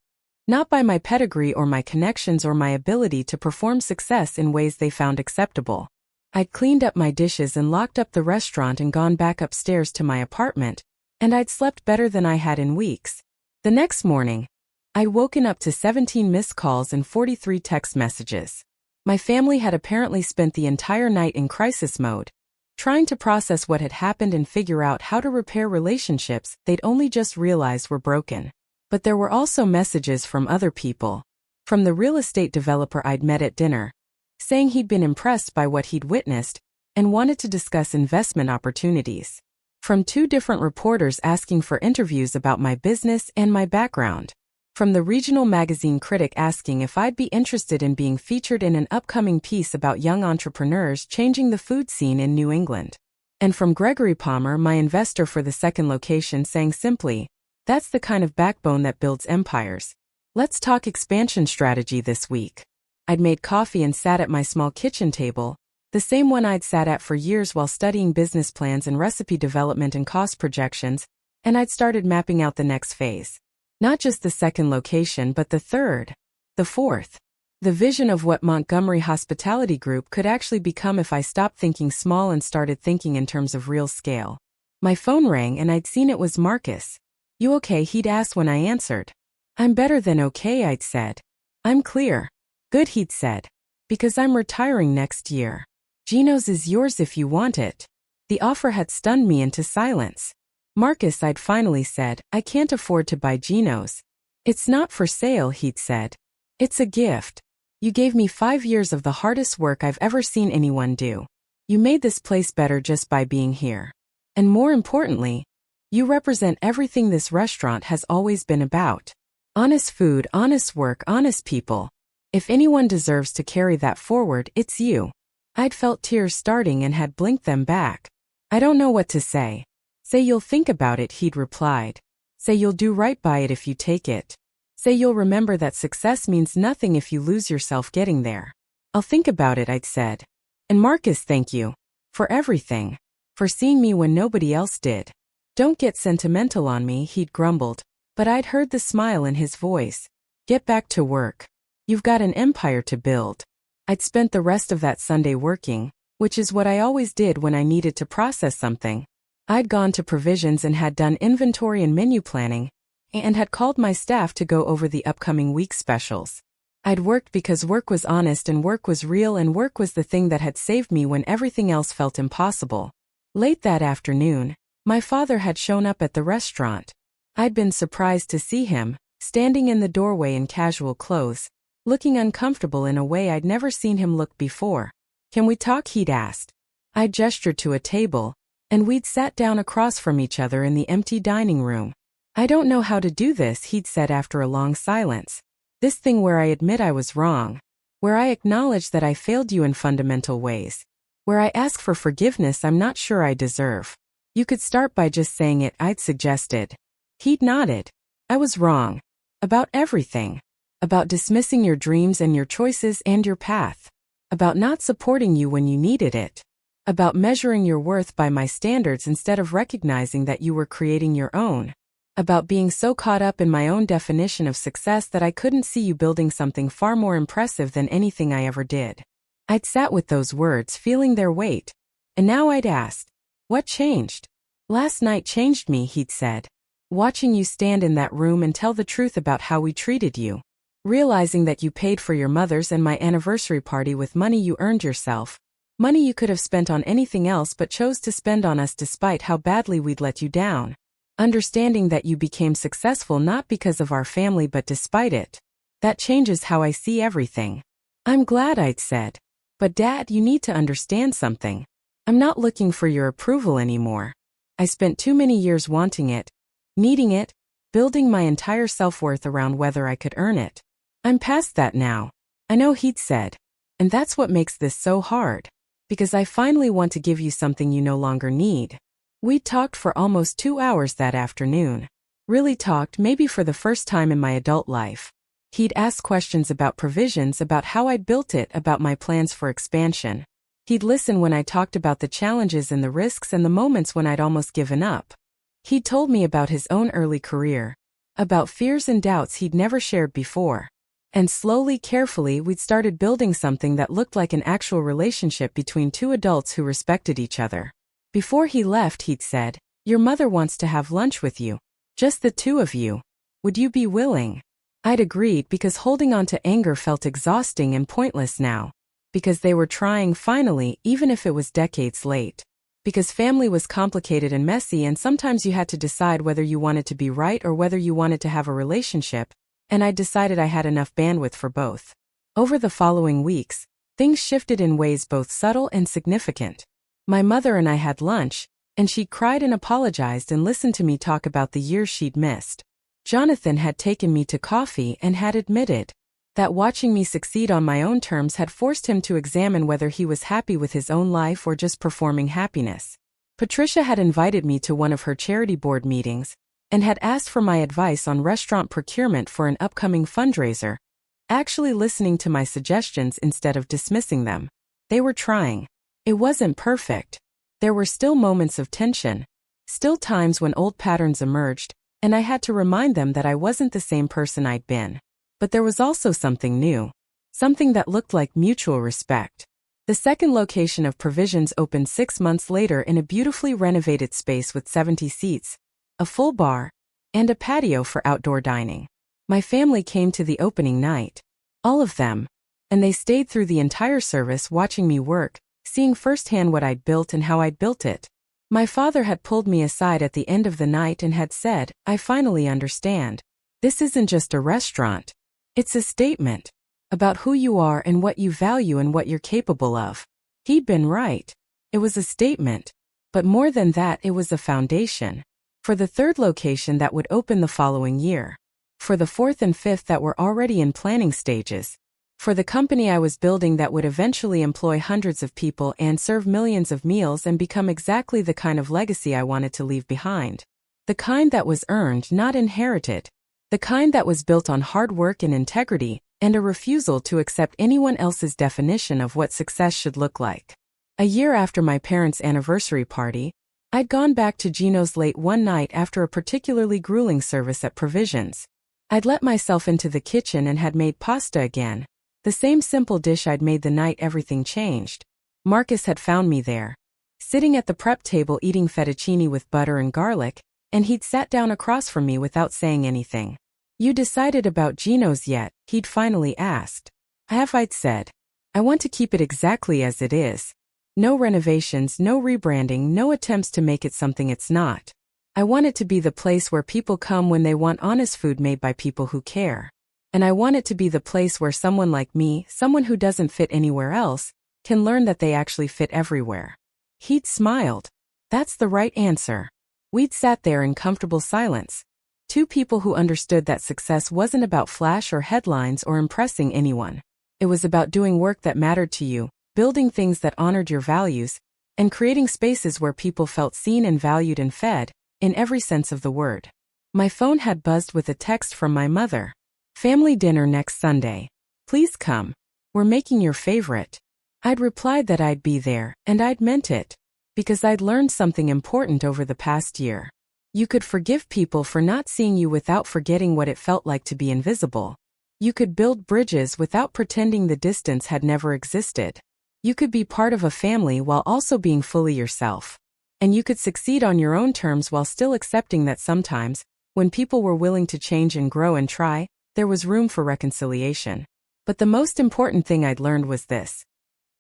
not by my pedigree or my connections or my ability to perform success in ways they found acceptable. I'd cleaned up my dishes and locked up the restaurant and gone back upstairs to my apartment, and I'd slept better than I had in weeks. The next morning, I'd woken up to 17 missed calls and 43 text messages. My family had apparently spent the entire night in crisis mode, trying to process what had happened and figure out how to repair relationships they'd only just realized were broken. But there were also messages from other people. From the real estate developer I'd met at dinner, saying he'd been impressed by what he'd witnessed and wanted to discuss investment opportunities. From 2 different reporters asking for interviews about my business and my background. From the regional magazine critic asking if I'd be interested in being featured in an upcoming piece about young entrepreneurs changing the food scene in New England. And from Gregory Palmer, my investor for the second location, saying simply, "That's the kind of backbone that builds empires. Let's talk expansion strategy this week." I'd made coffee and sat at my small kitchen table, the same one I'd sat at for years while studying business plans and recipe development and cost projections, and I'd started mapping out the next phase. Not just the second location, but the third, the fourth. The vision of what Montgomery Hospitality Group could actually become if I stopped thinking small and started thinking in terms of real scale. My phone rang and I'd seen it was Marcus. "You okay?" he'd asked when I answered. "I'm better than okay," I'd said. "I'm clear." "Good," he'd said. "Because I'm retiring next year. Gino's is yours if you want it." The offer had stunned me into silence. "Marcus," I'd finally said, "I can't afford to buy Gino's." "It's not for sale," he'd said. "It's a gift. You gave me 5 years of the hardest work I've ever seen anyone do. You made this place better just by being here. And more importantly, you represent everything this restaurant has always been about. Honest food, honest work, honest people. If anyone deserves to carry that forward, it's you." I'd felt tears starting and had blinked them back. "I don't know what to say." "Say you'll think about it," he'd replied. "Say you'll do right by it if you take it. Say you'll remember that success means nothing if you lose yourself getting there." "I'll think about it," I'd said. "And Marcus, thank you. For everything. For seeing me when nobody else did." "Don't get sentimental on me," he'd grumbled, but I'd heard the smile in his voice. "Get back to work. You've got an empire to build." I'd spent the rest of that Sunday working, which is what I always did when I needed to process something. I'd gone to Provisions and had done inventory and menu planning, and had called my staff to go over the upcoming week specials. I'd worked because work was honest and work was real and work was the thing that had saved me when everything else felt impossible. Late that afternoon, my father had shown up at the restaurant. I'd been surprised to see him, standing in the doorway in casual clothes, looking uncomfortable in a way I'd never seen him look before. "Can we talk?" he'd asked. I gestured to a table, and we'd sat down across from each other in the empty dining room. "I don't know how to do this," he'd said after a long silence. "This thing where I admit I was wrong. Where I acknowledge that I failed you in fundamental ways. Where I ask for forgiveness I'm not sure I deserve. You could start by just saying it," I'd suggested. He'd nodded. "I was wrong. About everything. About dismissing your dreams and your choices and your path. About not supporting you when you needed it. About measuring your worth by my standards instead of recognizing that you were creating your own. About being so caught up in my own definition of success that I couldn't see you building something far more impressive than anything I ever did." I'd sat with those words, feeling their weight. And now I'd asked, "What changed?" "Last night changed me," he'd said. "Watching you stand in that room and tell the truth about how we treated you. Realizing that you paid for your mother's and my anniversary party with money you earned yourself. Money you could have spent on anything else but chose to spend on us despite how badly we'd let you down. Understanding that you became successful not because of our family but despite it. That changes how I see everything." "I'm glad," I'd said. "But Dad, you need to understand something. I'm not looking for your approval anymore. I spent too many years wanting it, needing it, building my entire self-worth around whether I could earn it. I'm past that now. I know," he'd said. "And that's what makes this so hard. Because I finally want to give you something you no longer need." We talked for almost 2 hours that afternoon. Really talked, maybe for the first time in my adult life. He'd ask questions about provisions, about how I'd built it, about my plans for expansion. He'd listen when I talked about the challenges and the risks and the moments when I'd almost given up. He'd told me about his own early career, about fears and doubts he'd never shared before. And slowly, carefully, we'd started building something that looked like an actual relationship between two adults who respected each other. Before he left, he'd said, "Your mother wants to have lunch with you. Just the two of you. Would you be willing?" I'd agreed because holding on to anger felt exhausting and pointless now. Because they were trying finally, even if it was decades late. Because family was complicated and messy, and sometimes you had to decide whether you wanted to be right or whether you wanted to have a relationship. And I decided I had enough bandwidth for both. Over the following weeks, things shifted in ways both subtle and significant. My mother and I had lunch, and she cried and apologized and listened to me talk about the years she'd missed. Jonathan had taken me to coffee and had admitted that watching me succeed on my own terms had forced him to examine whether he was happy with his own life or just performing happiness. Patricia had invited me to one of her charity board meetings, and had asked for my advice on restaurant procurement for an upcoming fundraiser, actually listening to my suggestions instead of dismissing them. They were trying. It wasn't perfect. There were still moments of tension, still times when old patterns emerged, and I had to remind them that I wasn't the same person I'd been. But there was also something new, something that looked like mutual respect. The second location of Provisions opened 6 months later in a beautifully renovated space with 70 seats, a full bar, and a patio for outdoor dining. My family came to the opening night. All of them. And they stayed through the entire service watching me work, seeing firsthand what I'd built and how I'd built it. My father had pulled me aside at the end of the night and had said, "I finally understand. This isn't just a restaurant. It's a statement about who you are and what you value and what you're capable of." He'd been right. It was a statement. But more than that, it was a foundation. For the third location that would open the following year. For the fourth and fifth that were already in planning stages. For the company I was building that would eventually employ hundreds of people and serve millions of meals and become exactly the kind of legacy I wanted to leave behind. The kind that was earned, not inherited. The kind that was built on hard work and integrity, and a refusal to accept anyone else's definition of what success should look like. A year after my parents' anniversary party, I'd gone back to Gino's late one night after a particularly grueling service at Provisions. I'd let myself into the kitchen and had made pasta again, the same simple dish I'd made the night everything changed. Marcus had found me there, sitting at the prep table eating fettuccine with butter and garlic, and he'd sat down across from me without saying anything. "You decided about Gino's yet?" he'd finally asked. "I have," I'd said. "I want to keep it exactly as it is. No renovations, no rebranding, no attempts to make it something it's not. I want it to be the place where people come when they want honest food made by people who care. And I want it to be the place where someone like me, someone who doesn't fit anywhere else, can learn that they actually fit everywhere." He'd smiled. That's the right answer. We'd sat there in comfortable silence. Two people who understood that success wasn't about flash or headlines or impressing anyone. It was about doing work that mattered to you, building things that honored your values, and creating spaces where people felt seen and valued and fed, in every sense of the word. My phone had buzzed with a text from my mother. "Family dinner next Sunday. Please come. We're making your favorite." I'd replied that I'd be there, and I'd meant it. Because I'd learned something important over the past year. You could forgive people for not seeing you without forgetting what it felt like to be invisible. You could build bridges without pretending the distance had never existed. You could be part of a family while also being fully yourself. And you could succeed on your own terms while still accepting that sometimes, when people were willing to change and grow and try, there was room for reconciliation. But the most important thing I'd learned was this.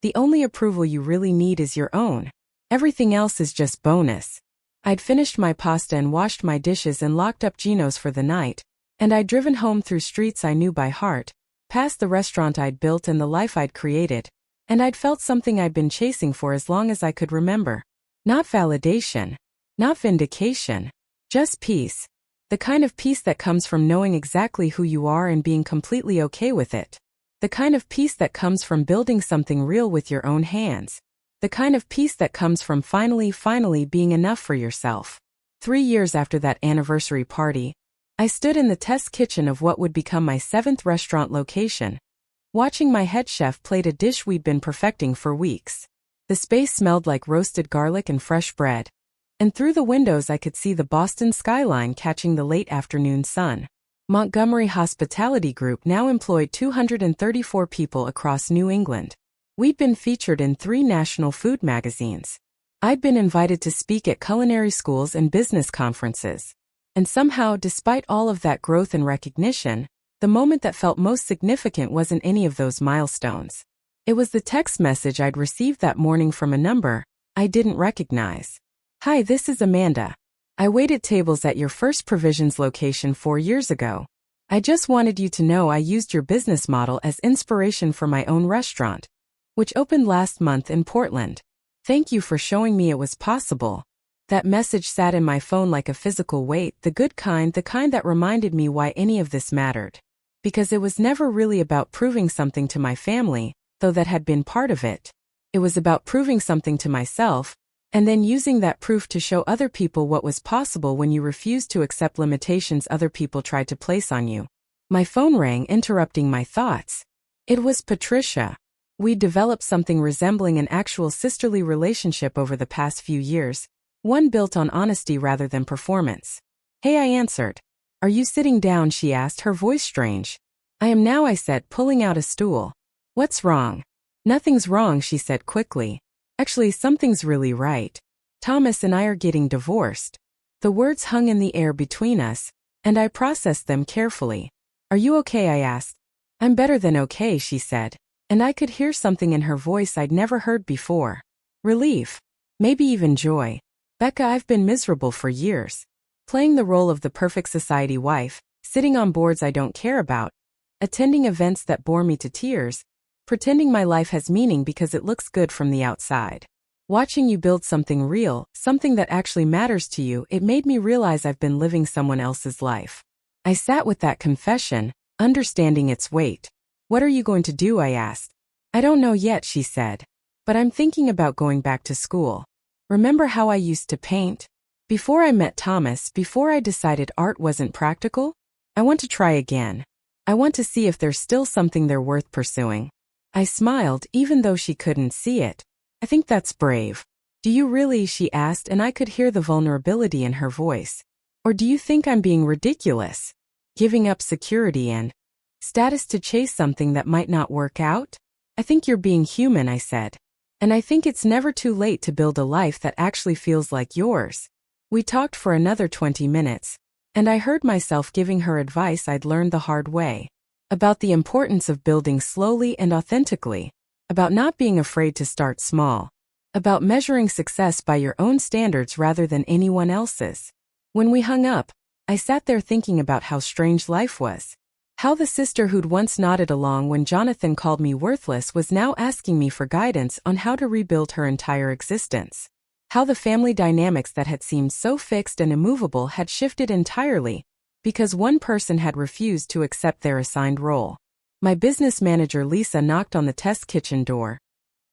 The only approval you really need is your own. Everything else is just bonus. I'd finished my pasta and washed my dishes and locked up Gino's for the night, and I'd driven home through streets I knew by heart, past the restaurant I'd built and the life I'd created, And I'd felt something I'd been chasing for as long as I could remember. Not validation. Not vindication. Just peace. The kind of peace that comes from knowing exactly who you are and being completely okay with it. The kind of peace that comes from building something real with your own hands. The kind of peace that comes from finally being enough for yourself. 3 years after that anniversary party, I stood in the test kitchen of what would become my 7th restaurant location, watching my head chef plate a dish we'd been perfecting for weeks. The space smelled like roasted garlic and fresh bread, and through the windows I could see the Boston skyline catching the late afternoon sun. Montgomery Hospitality Group now employed 234 people across New England. We'd been featured in 3 national food magazines. I'd been invited to speak at culinary schools and business conferences. And somehow, despite all of that growth and recognition, the moment that felt most significant wasn't any of those milestones. It was the text message I'd received that morning from a number I didn't recognize. "Hi, this is Amanda. I waited tables at your First Provisions location 4 years ago. I just wanted you to know I used your business model as inspiration for my own restaurant, which opened last month in Portland. Thank you for showing me it was possible." That message sat in my phone like a physical weight, the good kind, the kind that reminded me why any of this mattered. Because it was never really about proving something to my family, though that had been part of it. It was about proving something to myself, and then using that proof to show other people what was possible when you refused to accept limitations other people tried to place on you. My phone rang, interrupting my thoughts. It was Patricia. We'd developed something resembling an actual sisterly relationship over the past few years, one built on honesty rather than performance. "Hey," I answered. "Are you sitting down?" she asked, her voice strange. "I am now," I said, pulling out a stool. "What's wrong?" "Nothing's wrong," she said quickly. "Actually, something's really right. Thomas and I are getting divorced." The words hung in the air between us, and I processed them carefully. "Are you okay?" I asked. "I'm better than okay," she said, and I could hear something in her voice I'd never heard before. Relief. Maybe even joy. "Becca, I've been miserable for years. Playing the role of the perfect society wife, sitting on boards I don't care about, attending events that bore me to tears, pretending my life has meaning because it looks good from the outside. Watching you build something real, something that actually matters to you, it made me realize I've been living someone else's life." I sat with that confession, understanding its weight. "What are you going to do?" I asked. "I don't know yet," she said. "But I'm thinking about going back to school. Remember how I used to paint? Before I met Thomas, before I decided art wasn't practical? I want to try again. I want to see if there's still something there worth pursuing." I smiled, even though she couldn't see it. "I think that's brave." "Do you really?" she asked, and I could hear the vulnerability in her voice. "Or do you think I'm being ridiculous? Giving up security and status to chase something that might not work out?" "I think you're being human," I said. "And I think it's never too late to build a life that actually feels like yours." We talked for another 20 minutes, and I heard myself giving her advice I'd learned the hard way. About the importance of building slowly and authentically. About not being afraid to start small. About measuring success by your own standards rather than anyone else's. When we hung up, I sat there thinking about how strange life was. How the sister who'd once nodded along when Jonathan called me worthless was now asking me for guidance on how to rebuild her entire existence. How the family dynamics that had seemed so fixed and immovable had shifted entirely, because one person had refused to accept their assigned role. My business manager Lisa knocked on the test kitchen door,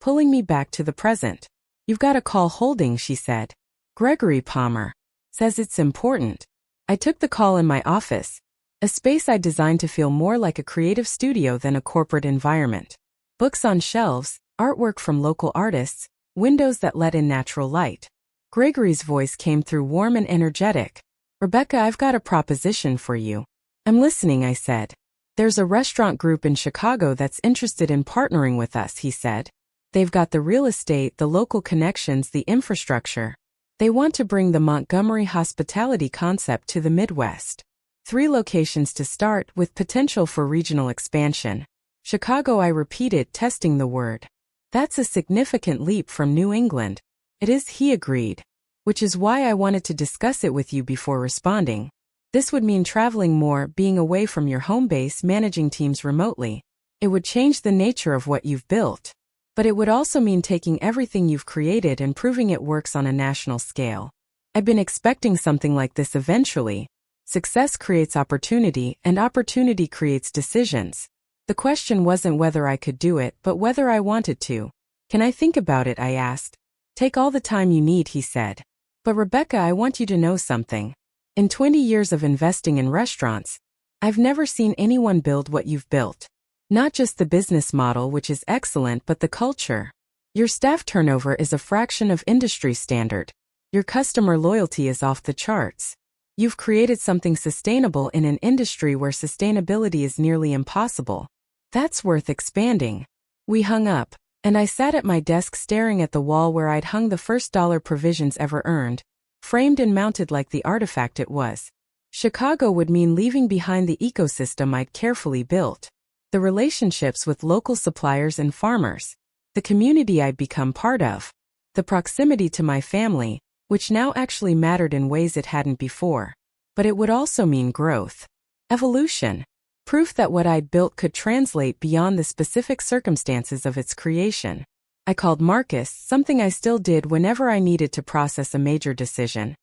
pulling me back to the present. "You've got a call holding," she said. "Gregory Palmer says it's important." I took the call in my office, a space I designed to feel more like a creative studio than a corporate environment. Books on shelves, artwork from local artists, windows that let in natural light. Gregory's voice came through warm and energetic. "Rebecca, I've got a proposition for you." "I'm listening," I said. "There's a restaurant group in Chicago that's interested in partnering with us," he said. "They've got the real estate, the local connections, the infrastructure. They want to bring the Montgomery hospitality concept to the Midwest. 3 locations to start, with potential for regional expansion." "Chicago," I repeated, testing the word. "That's a significant leap from New England." "It is," he agreed. "Which is why I wanted to discuss it with you before responding. This would mean traveling more, being away from your home base, managing teams remotely. It would change the nature of what you've built." But it would also mean taking everything you've created and proving it works on a national scale. I've been expecting something like this eventually. Success creates opportunity, and opportunity creates decisions. The question wasn't whether I could do it, but whether I wanted to. Can I think about it? I asked. Take all the time you need, he said. But Rebecca, I want you to know something. In 20 years of investing in restaurants, I've never seen anyone build what you've built. Not just the business model, which is excellent, but the culture. Your staff turnover is a fraction of industry standard. Your customer loyalty is off the charts. You've created something sustainable in an industry where sustainability is nearly impossible. That's worth expanding. We hung up, and I sat at my desk staring at the wall where I'd hung the first dollar provisions ever earned, framed and mounted like the artifact it was. Chicago would mean leaving behind the ecosystem I'd carefully built. The relationships with local suppliers and farmers. The community I'd become part of. The proximity to my family, which now actually mattered in ways it hadn't before. But it would also mean growth. Evolution. Proof that what I'd built could translate beyond the specific circumstances of its creation. I called Marcus, something I still did whenever I needed to process a major decision.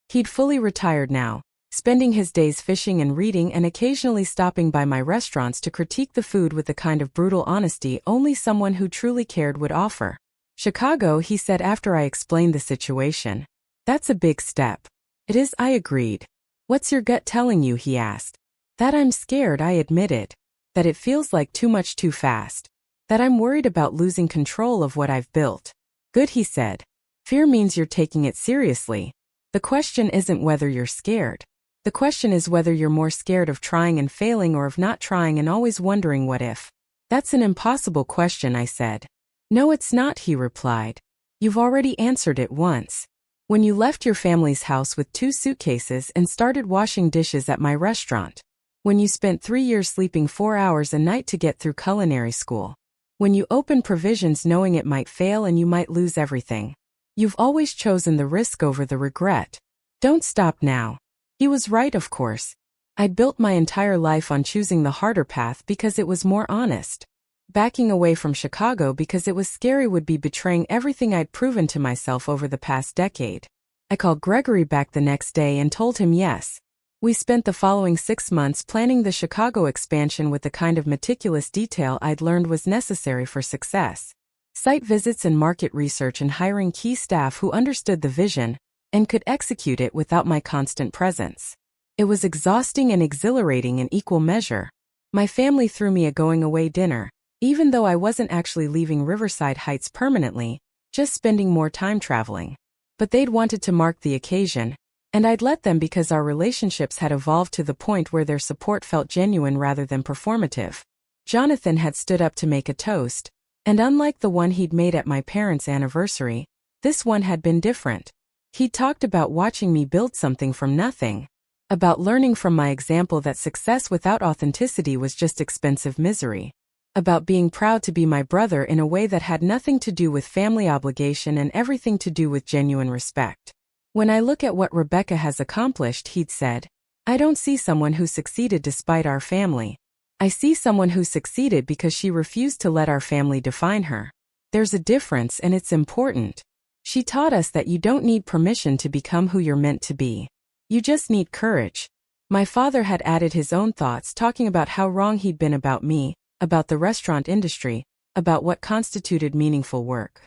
He'd fully retired now, spending his days fishing and reading and occasionally stopping by my restaurants to critique the food with the kind of brutal honesty only someone who truly cared would offer. Chicago, he said after I explained the situation. That's a big step. It is, I agreed. What's your gut telling you, he asked. That I'm scared, I admitted. That it feels like too much too fast. That I'm worried about losing control of what I've built. Good, he said. Fear means you're taking it seriously. The question isn't whether you're scared. The question is whether you're more scared of trying and failing or of not trying and always wondering what if. That's an impossible question, I said. No, it's not, he replied. You've already answered it once. When you left your family's house with 2 suitcases and started washing dishes at my restaurant. When you spent 3 years sleeping 4 hours a night to get through culinary school. When you opened provisions knowing it might fail and you might lose everything. You've always chosen the risk over the regret. Don't stop now. He was right, of course. I'd built my entire life on choosing the harder path because it was more honest. Backing away from Chicago because it was scary would be betraying everything I'd proven to myself over the past decade. I called Gregory back the next day and told him yes. We spent the following 6 months planning the Chicago expansion with the kind of meticulous detail I'd learned was necessary for success. Site visits and market research and hiring key staff who understood the vision and could execute it without my constant presence. It was exhausting and exhilarating in equal measure. My family threw me a going-away dinner. Even though I wasn't actually leaving Riverside Heights permanently, just spending more time traveling. But they'd wanted to mark the occasion, and I'd let them because our relationships had evolved to the point where their support felt genuine rather than performative. Jonathan had stood up to make a toast, and unlike the one he'd made at my parents' anniversary, this one had been different. He'd talked about watching me build something from nothing, about learning from my example that success without authenticity was just expensive misery. About being proud to be my brother in a way that had nothing to do with family obligation and everything to do with genuine respect. When I look at what Rebecca has accomplished, he'd said, I don't see someone who succeeded despite our family. I see someone who succeeded because she refused to let our family define her. There's a difference and it's important. She taught us that you don't need permission to become who you're meant to be. You just need courage. My father had added his own thoughts, talking about how wrong he'd been about me, about the restaurant industry, about what constituted meaningful work.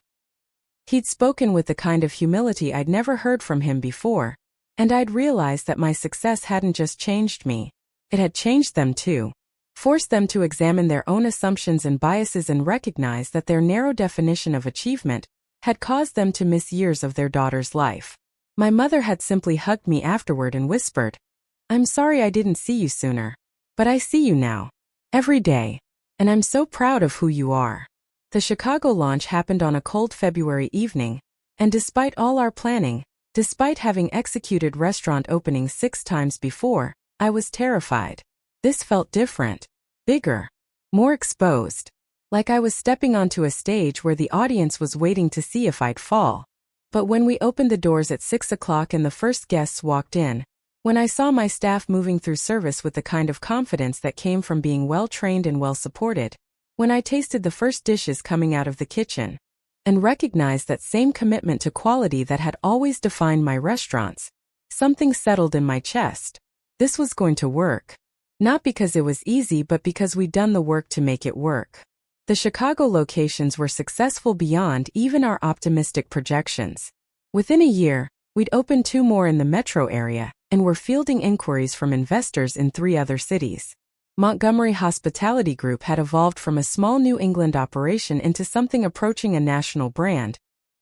He'd spoken with the kind of humility I'd never heard from him before, and I'd realized that my success hadn't just changed me, it had changed them too. Forced them to examine their own assumptions and biases and recognize that their narrow definition of achievement had caused them to miss years of their daughter's life. My mother had simply hugged me afterward and whispered, I'm sorry I didn't see you sooner. But I see you now. Every day. And I'm so proud of who you are. The Chicago launch happened on a cold February evening, and despite all our planning, despite having executed restaurant openings 6 times before, I was terrified. This felt different, bigger, more exposed. Like I was stepping onto a stage where the audience was waiting to see if I'd fall. But when we opened the doors at 6 o'clock and the first guests walked in, when I saw my staff moving through service with the kind of confidence that came from being well-trained and well-supported, When I tasted the first dishes coming out of the kitchen and recognized that same commitment to quality that had always defined my restaurants, something settled in my chest. This was going to work. Not because it was easy, but because we'd done the work to make it work. The Chicago locations were successful beyond even our optimistic projections. Within a year, we'd opened 2 more in the metro area and were fielding inquiries from investors in 3 other cities. Montgomery Hospitality Group had evolved from a small New England operation into something approaching a national brand,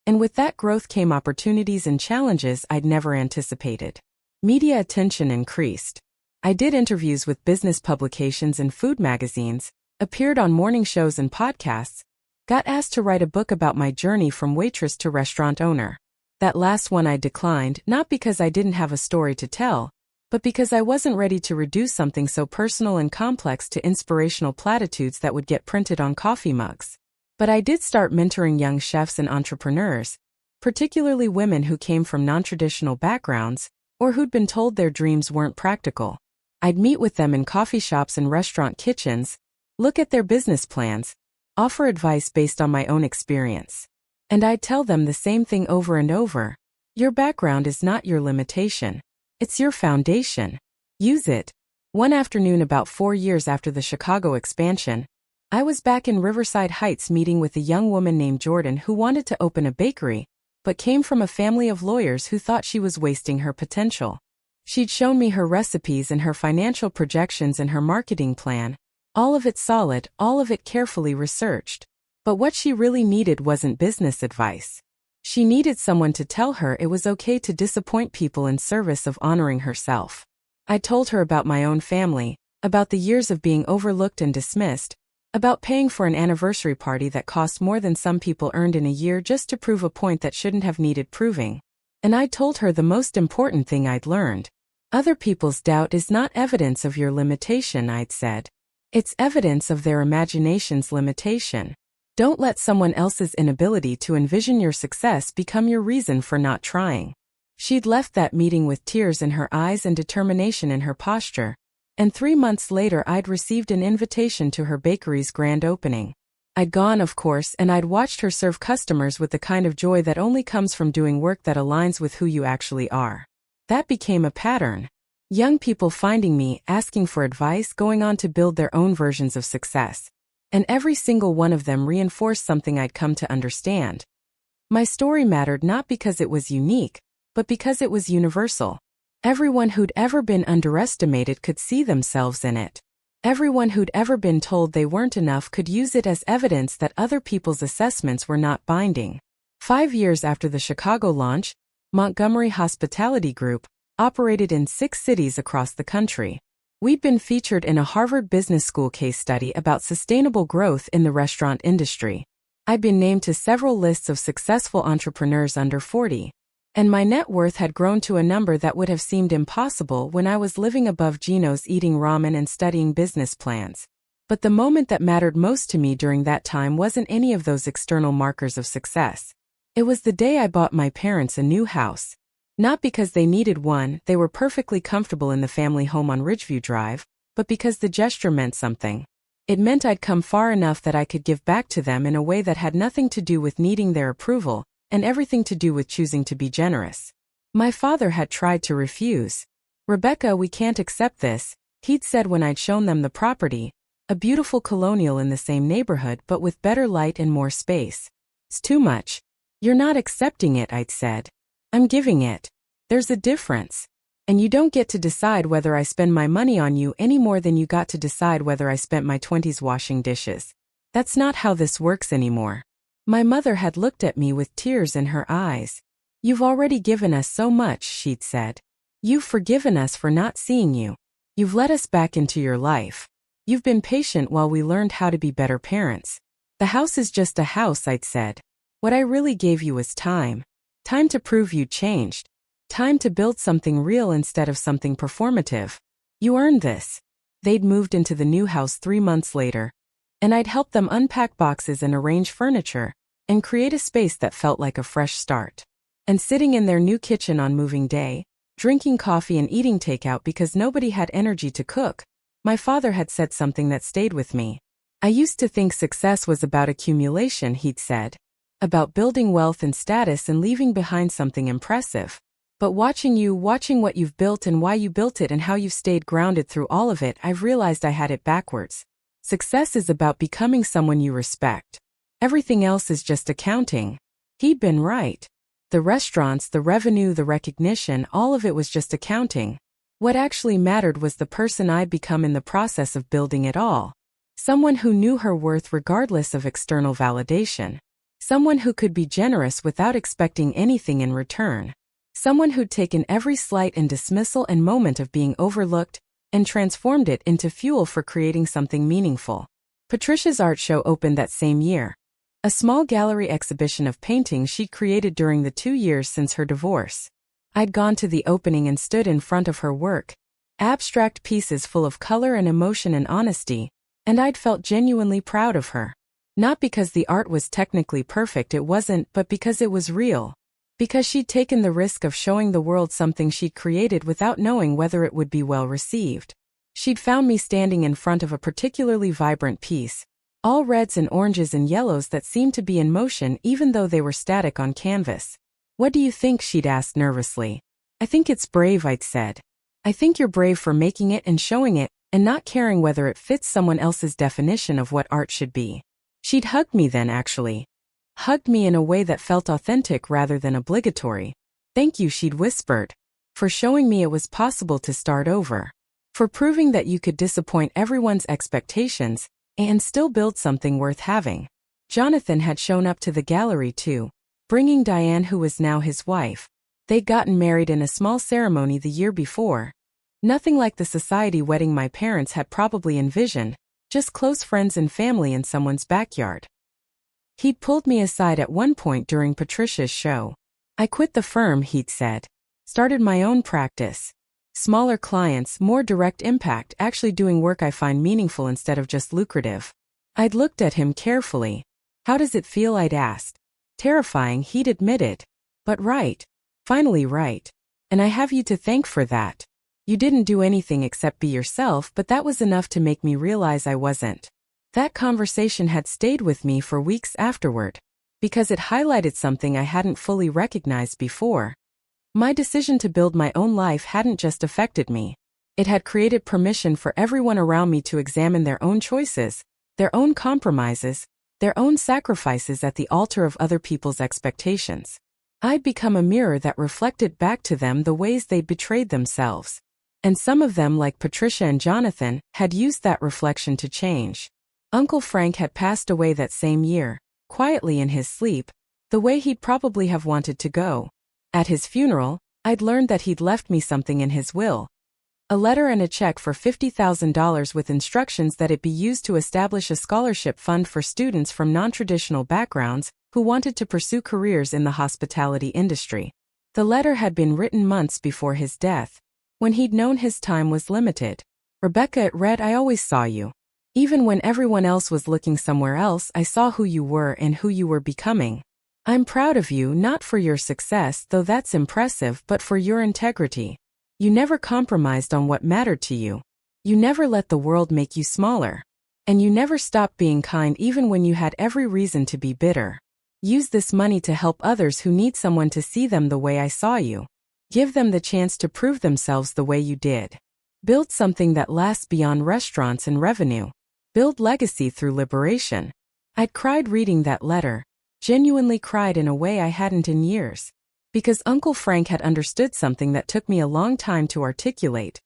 and with that growth came opportunities and challenges I'd never anticipated. Media attention increased. I did interviews with business publications and food magazines, appeared on morning shows and podcasts, got asked to write a book about my journey from waitress to restaurant owner. That last one I declined, not because I didn't have a story to tell, but because I wasn't ready to reduce something so personal and complex to inspirational platitudes that would get printed on coffee mugs. But I did start mentoring young chefs and entrepreneurs, particularly women who came from non-traditional backgrounds or who'd been told their dreams weren't practical. I'd meet with them in coffee shops and restaurant kitchens, look at their business plans, offer advice based on my own experience. And I'd tell them the same thing over and over. Your background is not your limitation. It's your foundation. Use it. One afternoon about 4 years after the Chicago expansion, I was back in Riverside Heights meeting with a young woman named Jordan who wanted to open a bakery, but came from a family of lawyers who thought she was wasting her potential. She'd shown me her recipes and her financial projections and her marketing plan. All of it solid, all of it carefully researched. But what she really needed wasn't business advice. She needed someone to tell her it was okay to disappoint people in service of honoring herself. I told her about my own family, about the years of being overlooked and dismissed, about paying for an anniversary party that cost more than some people earned in a year just to prove a point that shouldn't have needed proving. And I told her the most important thing I'd learned. Other people's doubt is not evidence of your limitation, I'd said. It's evidence of their imagination's limitation. Don't let someone else's inability to envision your success become your reason for not trying. She'd left that meeting with tears in her eyes and determination in her posture, and 3 months later I'd received an invitation to her bakery's grand opening. I'd gone, of course, and I'd watched her serve customers with the kind of joy that only comes from doing work that aligns with who you actually are. That became a pattern. Young people finding me, asking for advice, going on to build their own versions of success. And every single one of them reinforced something I'd come to understand. My story mattered not because it was unique, but because it was universal. Everyone who'd ever been underestimated could see themselves in it. Everyone who'd ever been told they weren't enough could use it as evidence that other people's assessments were not binding. 5 years after the Chicago launch, Montgomery Hospitality Group operated in 6 cities across the country. We'd been featured in a Harvard Business School case study about sustainable growth in the restaurant industry. I'd been named to several lists of successful entrepreneurs under 40, and my net worth had grown to a number that would have seemed impossible when I was living above Geno's eating ramen and studying business plans. But the moment that mattered most to me during that time wasn't any of those external markers of success. It was the day I bought my parents a new house. Not because they needed one, they were perfectly comfortable in the family home on Ridgeview Drive, but because the gesture meant something. It meant I'd come far enough that I could give back to them in a way that had nothing to do with needing their approval, and everything to do with choosing to be generous. My father had tried to refuse. "Rebecca, we can't accept this," he'd said when I'd shown them the property, a beautiful colonial in the same neighborhood but with better light and more space. "It's too much." "You're not accepting it," I'd said. "I'm giving it. There's a difference. And you don't get to decide whether I spend my money on you any more than you got to decide whether I spent my 20s washing dishes. That's not how this works anymore." My mother had looked at me with tears in her eyes. "You've already given us so much," she'd said. "You've forgiven us for not seeing you. You've let us back into your life. You've been patient while we learned how to be better parents. The house is just a house," I'd said. "What I really gave you was time. Time to prove you changed. Time to build something real instead of something performative. You earned this." They'd moved into the new house 3 months later, and I'd helped them unpack boxes and arrange furniture, and create a space that felt like a fresh start. And sitting in their new kitchen on moving day, drinking coffee and eating takeout because nobody had energy to cook, my father had said something that stayed with me. I used to think success was about accumulation, he'd said. About building wealth and status and leaving behind something impressive. But watching what you've built and why you built it and how you've stayed grounded through all of it, I've realized I had it backwards. Success is about becoming someone you respect. Everything else is just accounting. He'd been right. The restaurants, the revenue, the recognition, all of it was just accounting. What actually mattered was the person I'd become in the process of building it all. Someone who knew her worth regardless of external validation. Someone who could be generous without expecting anything in return. Someone who'd taken every slight and dismissal and moment of being overlooked and transformed it into fuel for creating something meaningful. Patricia's art show opened that same year. A small gallery exhibition of paintings she'd created during the 2 years since her divorce. I'd gone to the opening and stood in front of her work. Abstract pieces full of color and emotion and honesty, and I'd felt genuinely proud of her. Not because the art was technically perfect, it wasn't, but because it was real. Because she'd taken the risk of showing the world something she'd created without knowing whether it would be well received. She'd found me standing in front of a particularly vibrant piece, all reds and oranges and yellows that seemed to be in motion even though they were static on canvas. "What do you think?" she'd asked nervously. "I think it's brave," I'd said. "I think you're brave for making it and showing it, and not caring whether it fits someone else's definition of what art should be." She'd hugged me then, actually. Hugged me in a way that felt authentic rather than obligatory. "Thank you," she'd whispered. "For showing me it was possible to start over. For proving that you could disappoint everyone's expectations and still build something worth having." Jonathan had shown up to the gallery too, bringing Diane, who was now his wife. They'd gotten married in a small ceremony the year before. Nothing like the society wedding my parents had probably envisioned, just close friends and family in someone's backyard. He'd pulled me aside at one point during Patricia's show. "I quit the firm," he'd said. "Started my own practice. Smaller clients, more direct impact, actually doing work I find meaningful instead of just lucrative." I'd looked at him carefully. "How does it feel?" I'd asked. "Terrifying," he'd admitted. "But right. Finally right. And I have you to thank for that. You didn't do anything except be yourself, but that was enough to make me realize I wasn't." That conversation had stayed with me for weeks afterward, because it highlighted something I hadn't fully recognized before. My decision to build my own life hadn't just affected me. It had created permission for everyone around me to examine their own choices, their own compromises, their own sacrifices at the altar of other people's expectations. I'd become a mirror that reflected back to them the ways they'd betrayed themselves. And some of them, like Patricia and Jonathan, had used that reflection to change. Uncle Frank had passed away that same year, quietly in his sleep, the way he'd probably have wanted to go. At his funeral, I'd learned that he'd left me something in his will. A letter and a check for $50,000 with instructions that it be used to establish a scholarship fund for students from non-traditional backgrounds who wanted to pursue careers in the hospitality industry. The letter had been written months before his death, when he'd known his time was limited. "Rebecca," it read, "I always saw you. Even when everyone else was looking somewhere else, I saw who you were and who you were becoming. I'm proud of you, not for your success, though that's impressive, but for your integrity. You never compromised on what mattered to you. You never let the world make you smaller. And you never stopped being kind even when you had every reason to be bitter. Use this money to help others who need someone to see them the way I saw you. Give them the chance to prove themselves the way you did. Build something that lasts beyond restaurants and revenue. Build legacy through liberation." I'd cried reading that letter, genuinely cried in a way I hadn't in years. Because Uncle Frank had understood something that took me a long time to articulate.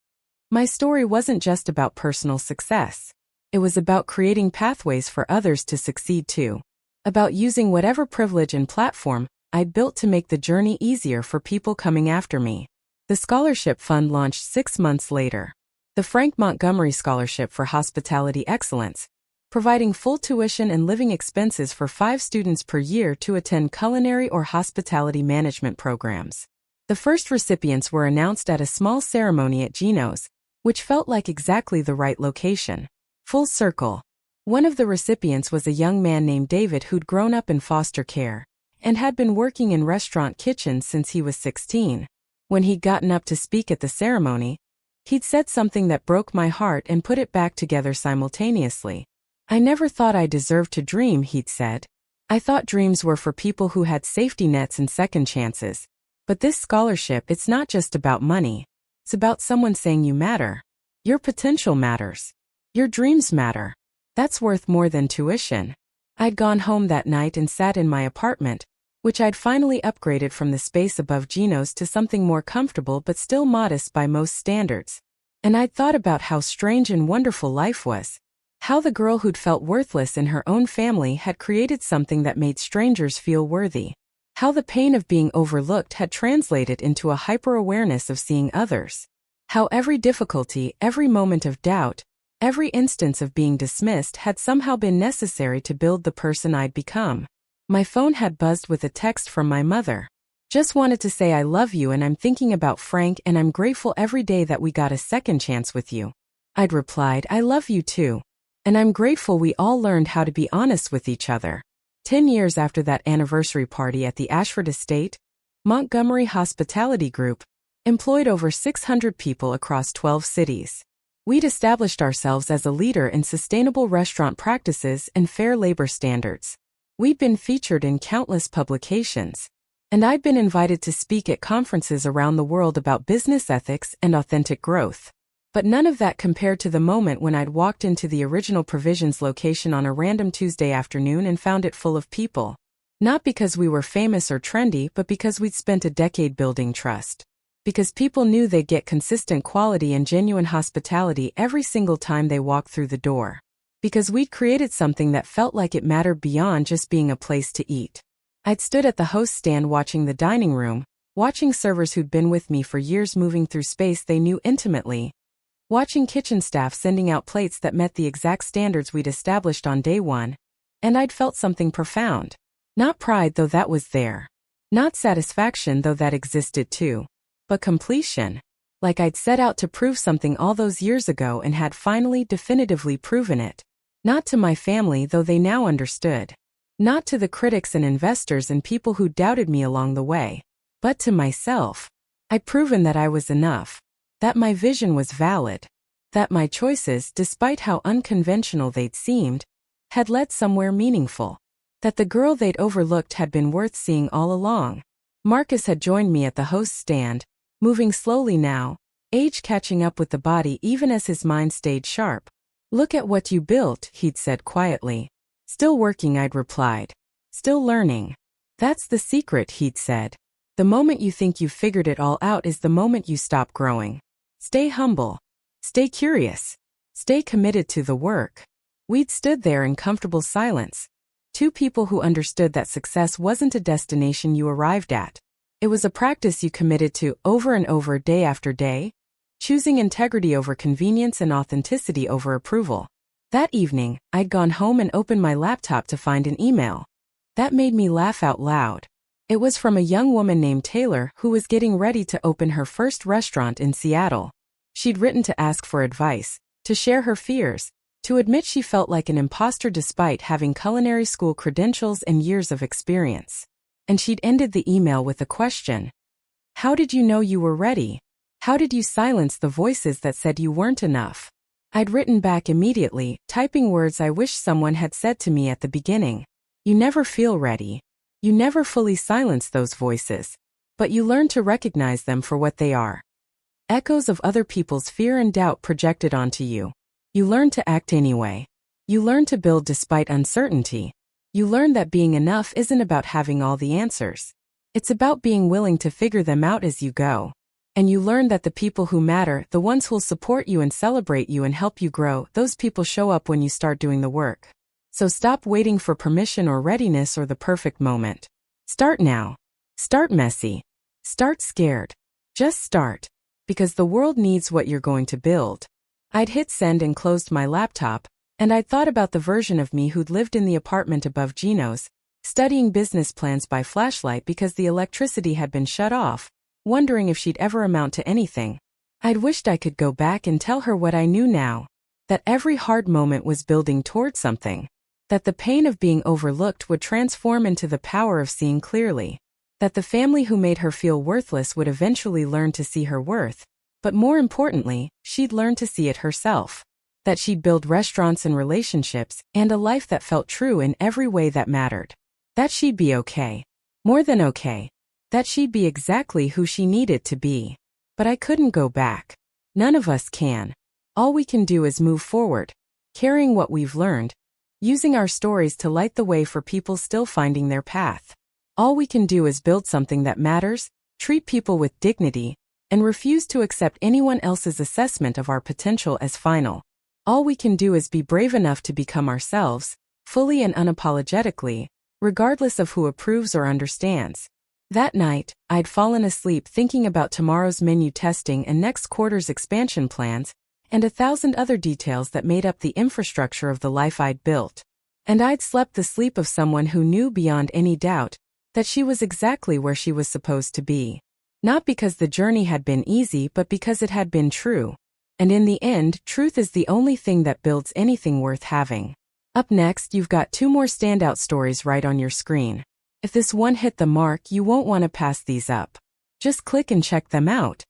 My story wasn't just about personal success. It was about creating pathways for others to succeed too. About using whatever privilege and platform I'd built to make the journey easier for people coming after me. The scholarship fund launched 6 months later. The Frank Montgomery Scholarship for Hospitality Excellence, providing full tuition and living expenses for 5 students per year to attend culinary or hospitality management programs. The first recipients were announced at a small ceremony at Gino's, which felt like exactly the right location. Full circle. One of the recipients was a young man named David who'd grown up in foster care and had been working in restaurant kitchens since he was 16. When he'd gotten up to speak at the ceremony, he'd said something that broke my heart and put it back together simultaneously. I never thought I deserved to dream, he'd said. I thought dreams were for people who had safety nets and second chances. But this scholarship, it's not just about money. It's about someone saying you matter. Your potential matters. Your dreams matter. That's worth more than tuition. I'd gone home that night and sat in my apartment, which I'd finally upgraded from the space above Gino's to something more comfortable but still modest by most standards. And I'd thought about how strange and wonderful life was. How the girl who'd felt worthless in her own family had created something that made strangers feel worthy. How the pain of being overlooked had translated into a hyper-awareness of seeing others. How every difficulty, every moment of doubt, every instance of being dismissed had somehow been necessary to build the person I'd become. My phone had buzzed with a text from my mother. Just wanted to say I love you and I'm thinking about Frank and I'm grateful every day that we got a second chance with you. I'd replied, I love you too. And I'm grateful we all learned how to be honest with each other. 10 years after that anniversary party at the Ashford Estate, Montgomery Hospitality Group employed over 600 people across 12 cities. We'd established ourselves as a leader in sustainable restaurant practices and fair labor standards. We'd been featured in countless publications. And I'd been invited to speak at conferences around the world about business ethics and authentic growth. But none of that compared to the moment when I'd walked into the original Provisions location on a random Tuesday afternoon and found it full of people. Not because we were famous or trendy, but because we'd spent a decade building trust. Because people knew they'd get consistent quality and genuine hospitality every single time they walked through the door. Because we'd created something that felt like it mattered beyond just being a place to eat. I'd stood at the host stand watching the dining room, watching servers who'd been with me for years moving through space they knew intimately. Watching kitchen staff sending out plates that met the exact standards we'd established on day one. And I'd felt something profound. Not pride, though that was there. Not satisfaction, though that existed too. But completion. Like I'd set out to prove something all those years ago and had finally definitively proven it. Not to my family, though they now understood. Not to the critics and investors and people who doubted me along the way. But to myself. I'd proven that I was enough. That my vision was valid. That my choices, despite how unconventional they'd seemed, had led somewhere meaningful. That the girl they'd overlooked had been worth seeing all along. Marcus had joined me at the host stand, moving slowly now, age catching up with the body even as his mind stayed sharp. Look at what you built, he'd said quietly. Still working, I'd replied. Still learning. That's the secret, he'd said. The moment you think you've figured it all out is the moment you stop growing. Stay humble. Stay curious. Stay committed to the work. We'd stood there in comfortable silence. Two people who understood that success wasn't a destination you arrived at. It was a practice you committed to over and over day after day, choosing integrity over convenience and authenticity over approval. That evening, I'd gone home and opened my laptop to find an email. That made me laugh out loud. It was from a young woman named Taylor who was getting ready to open her first restaurant in Seattle. She'd written to ask for advice, to share her fears, to admit she felt like an imposter despite having culinary school credentials and years of experience. And she'd ended the email with a question. How did you know you were ready? How did you silence the voices that said you weren't enough? I'd written back immediately, typing words I wish someone had said to me at the beginning. You never feel ready. You never fully silence those voices, but you learn to recognize them for what they are. Echoes of other people's fear and doubt projected onto you. You learn to act anyway. You learn to build despite uncertainty. You learn that being enough isn't about having all the answers. It's about being willing to figure them out as you go. And you learn that the people who matter, the ones who'll support you and celebrate you and help you grow, those people show up when you start doing the work. So stop waiting for permission or readiness or the perfect moment. Start now. Start messy. Start scared. Just start. Because the world needs what you're going to build. I'd hit send and closed my laptop, and I'd thought about the version of me who'd lived in the apartment above Gino's, studying business plans by flashlight because the electricity had been shut off, wondering if she'd ever amount to anything. I'd wished I could go back and tell her what I knew now. That every hard moment was building toward something. That the pain of being overlooked would transform into the power of seeing clearly. That the family who made her feel worthless would eventually learn to see her worth. But more importantly, she'd learn to see it herself. that she'd build restaurants and relationships and a life that felt true in every way that mattered. That she'd be okay. More than okay. That she'd be exactly who she needed to be. But I couldn't go back. None of us can. All we can do is move forward, carrying what we've learned, using our stories to light the way for people still finding their path. All we can do is build something that matters, treat people with dignity, and refuse to accept anyone else's assessment of our potential as final. All we can do is be brave enough to become ourselves, fully and unapologetically, regardless of who approves or understands. That night, I'd fallen asleep thinking about tomorrow's menu testing and next quarter's expansion plans, and 1,000 other details that made up the infrastructure of the life I'd built. And I'd slept the sleep of someone who knew beyond any doubt that she was exactly where she was supposed to be. Not because the journey had been easy, but because it had been true. And in the end, truth is the only thing that builds anything worth having. Up next, you've got 2 more standout stories right on your screen. If this one hit the mark, you won't want to pass these up. Just click and check them out,